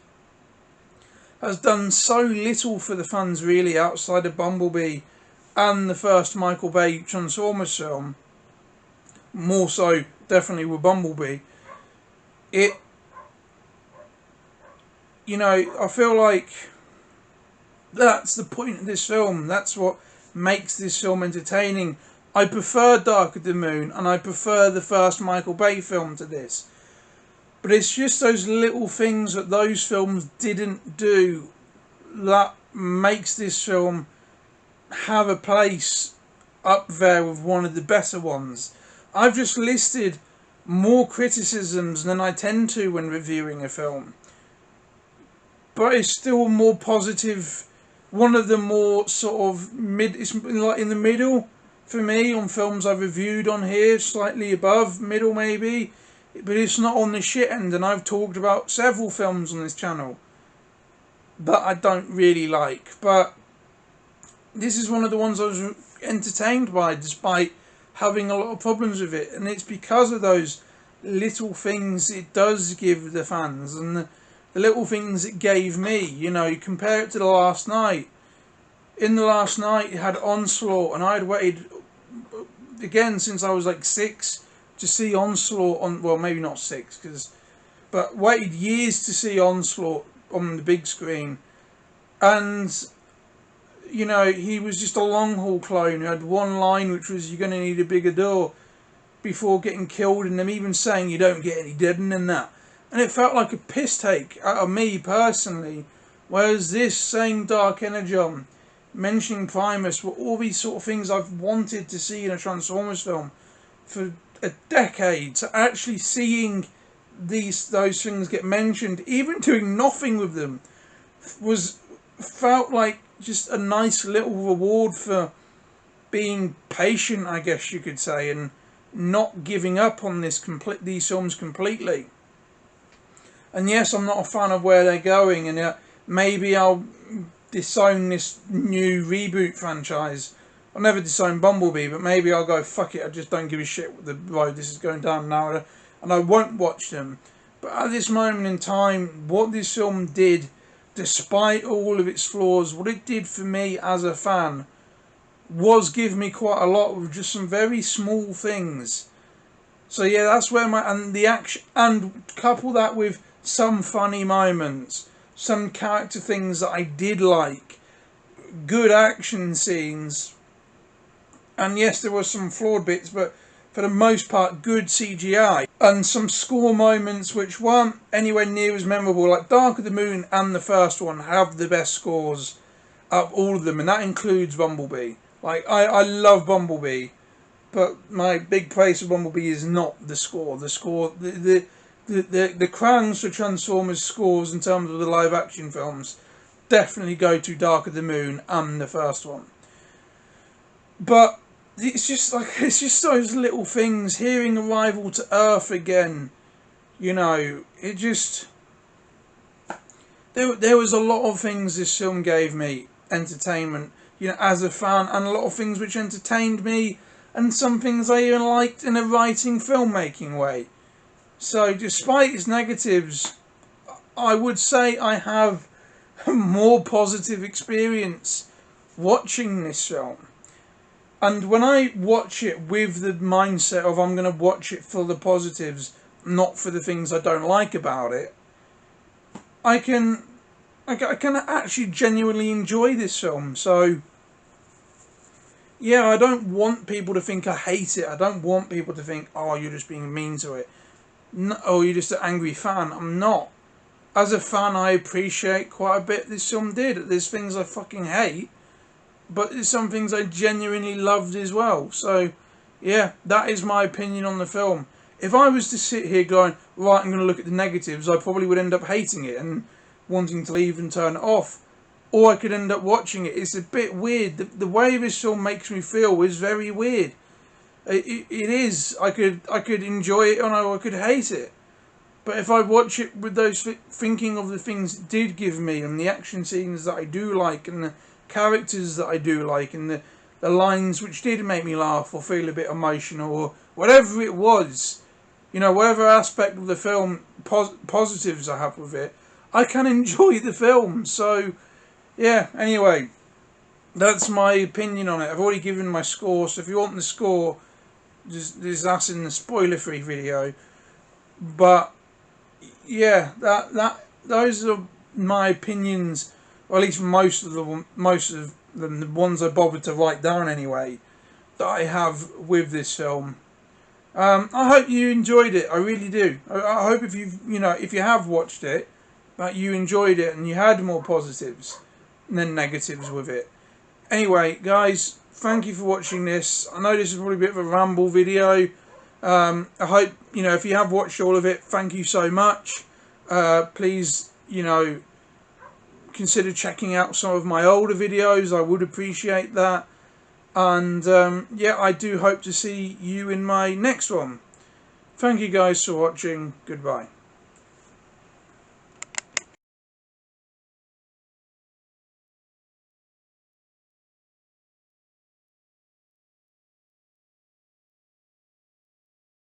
has done so little for the fans really outside of Bumblebee and the first Michael Bay Transformers film, more so definitely with Bumblebee, it, you know, I feel like that's the point of this film. That's what makes this film entertaining. I prefer Dark of the Moon and I prefer the first Michael Bay film to this. But it's just those little things that those films didn't do that makes this film have a place up there with one of the better ones. I've just listed more criticisms than I tend to when reviewing a film. But it's still a more positive, one of the more sort of it's like in the middle for me on films I've reviewed on here, slightly above middle maybe, but it's not on the shit end, and I've talked about several films on this channel that I don't really like, but this is one of the ones I was entertained by despite having a lot of problems with it, and it's because of those little things it does give the fans, and the little things it gave me. You know, you compare it to The Last Night. In The Last Night, it had Onslaught, and I had waited, again, since I was like 6 to see Onslaught on, well, maybe not 6, but waited years to see Onslaught on the big screen. And, you know, he was just a long haul clone who had one line, which was, "You're going to need a bigger door," before getting killed, and them even saying you don't get any deaden in that. And it felt like a piss take out of me personally. Whereas this, saying Dark Energon, mentioning Primus, were all these sort of things I've wanted to see in a Transformers film for a decade. So actually seeing those things get mentioned, even doing nothing with them, felt like just a nice little reward for being patient, I guess you could say, and not giving up on these films completely. And yes, I'm not a fan of where they're going, and maybe I'll disown this new reboot franchise. I'll never disown Bumblebee, but maybe I'll go, fuck it, I just don't give a shit what the road this is going down now, and I won't watch them. But at this moment in time, what this film did, despite all of its flaws, what it did for me as a fan was give me quite a lot with just some very small things. So yeah, that's where the action, and couple that with some funny moments, some character things that I did like, good action scenes, and yes, there were some flawed bits, but for the most part, good CGI, and some score moments which weren't anywhere near as memorable. Like Dark of the Moon and the first one have the best scores of all of them, and that includes Bumblebee. Like, I love Bumblebee, but my big praise for Bumblebee is not the score. The crowns for Transformers scores in terms of the live action films definitely go to Dark of the Moon and the first one. But it's just those little things. Hearing Arrival to Earth again, you know, it just, there was a lot of things this film gave me entertainment, you know, as a fan, and a lot of things which entertained me, and some things I even liked in a writing filmmaking way. So despite its negatives, I would say I have a more positive experience watching this film. And when I watch it with the mindset of I'm going to watch it for the positives, not for the things I don't like about it, I can actually genuinely enjoy this film. So yeah, I don't want people to think I hate it. I don't want people to think, oh, you're just being mean to it. No, oh, you're just an angry fan. I'm not. As a fan, I appreciate quite a bit this film did. There's things I fucking hate, but there's some things I genuinely loved as well. So yeah, that is my opinion on the film. If I was to sit here going, right, I'm going to look at the negatives, I probably would end up hating it and wanting to leave and turn it off. Or I could end up watching it. It's a bit weird. The way this film makes me feel is very weird. It is. I could enjoy it, or I could hate it. But if I watch it with those thinking of the things it did give me, and the action scenes that I do like, and the characters that I do like, and the lines which did make me laugh or feel a bit emotional, or whatever it was, you know, whatever aspect of the film positives I have with it, I can enjoy the film. So yeah, anyway, that's my opinion on it. I've already given my score, so if you want the score, just that's in the spoiler-free video. But yeah, those are my opinions, or at least most of them, the ones I bothered to write down anyway, that I have with this film. I hope you enjoyed it. I really do. I hope if you have watched it, that you enjoyed it and you had more positives than negatives with it. Anyway, guys, thank you for watching this. I know this is probably a bit of a ramble video, I hope, you know, if you have watched all of it, thank you so much. Please, you know, consider checking out some of my older videos. I would appreciate that. And yeah, I do hope to see you in my next one. Thank you guys for watching. Goodbye.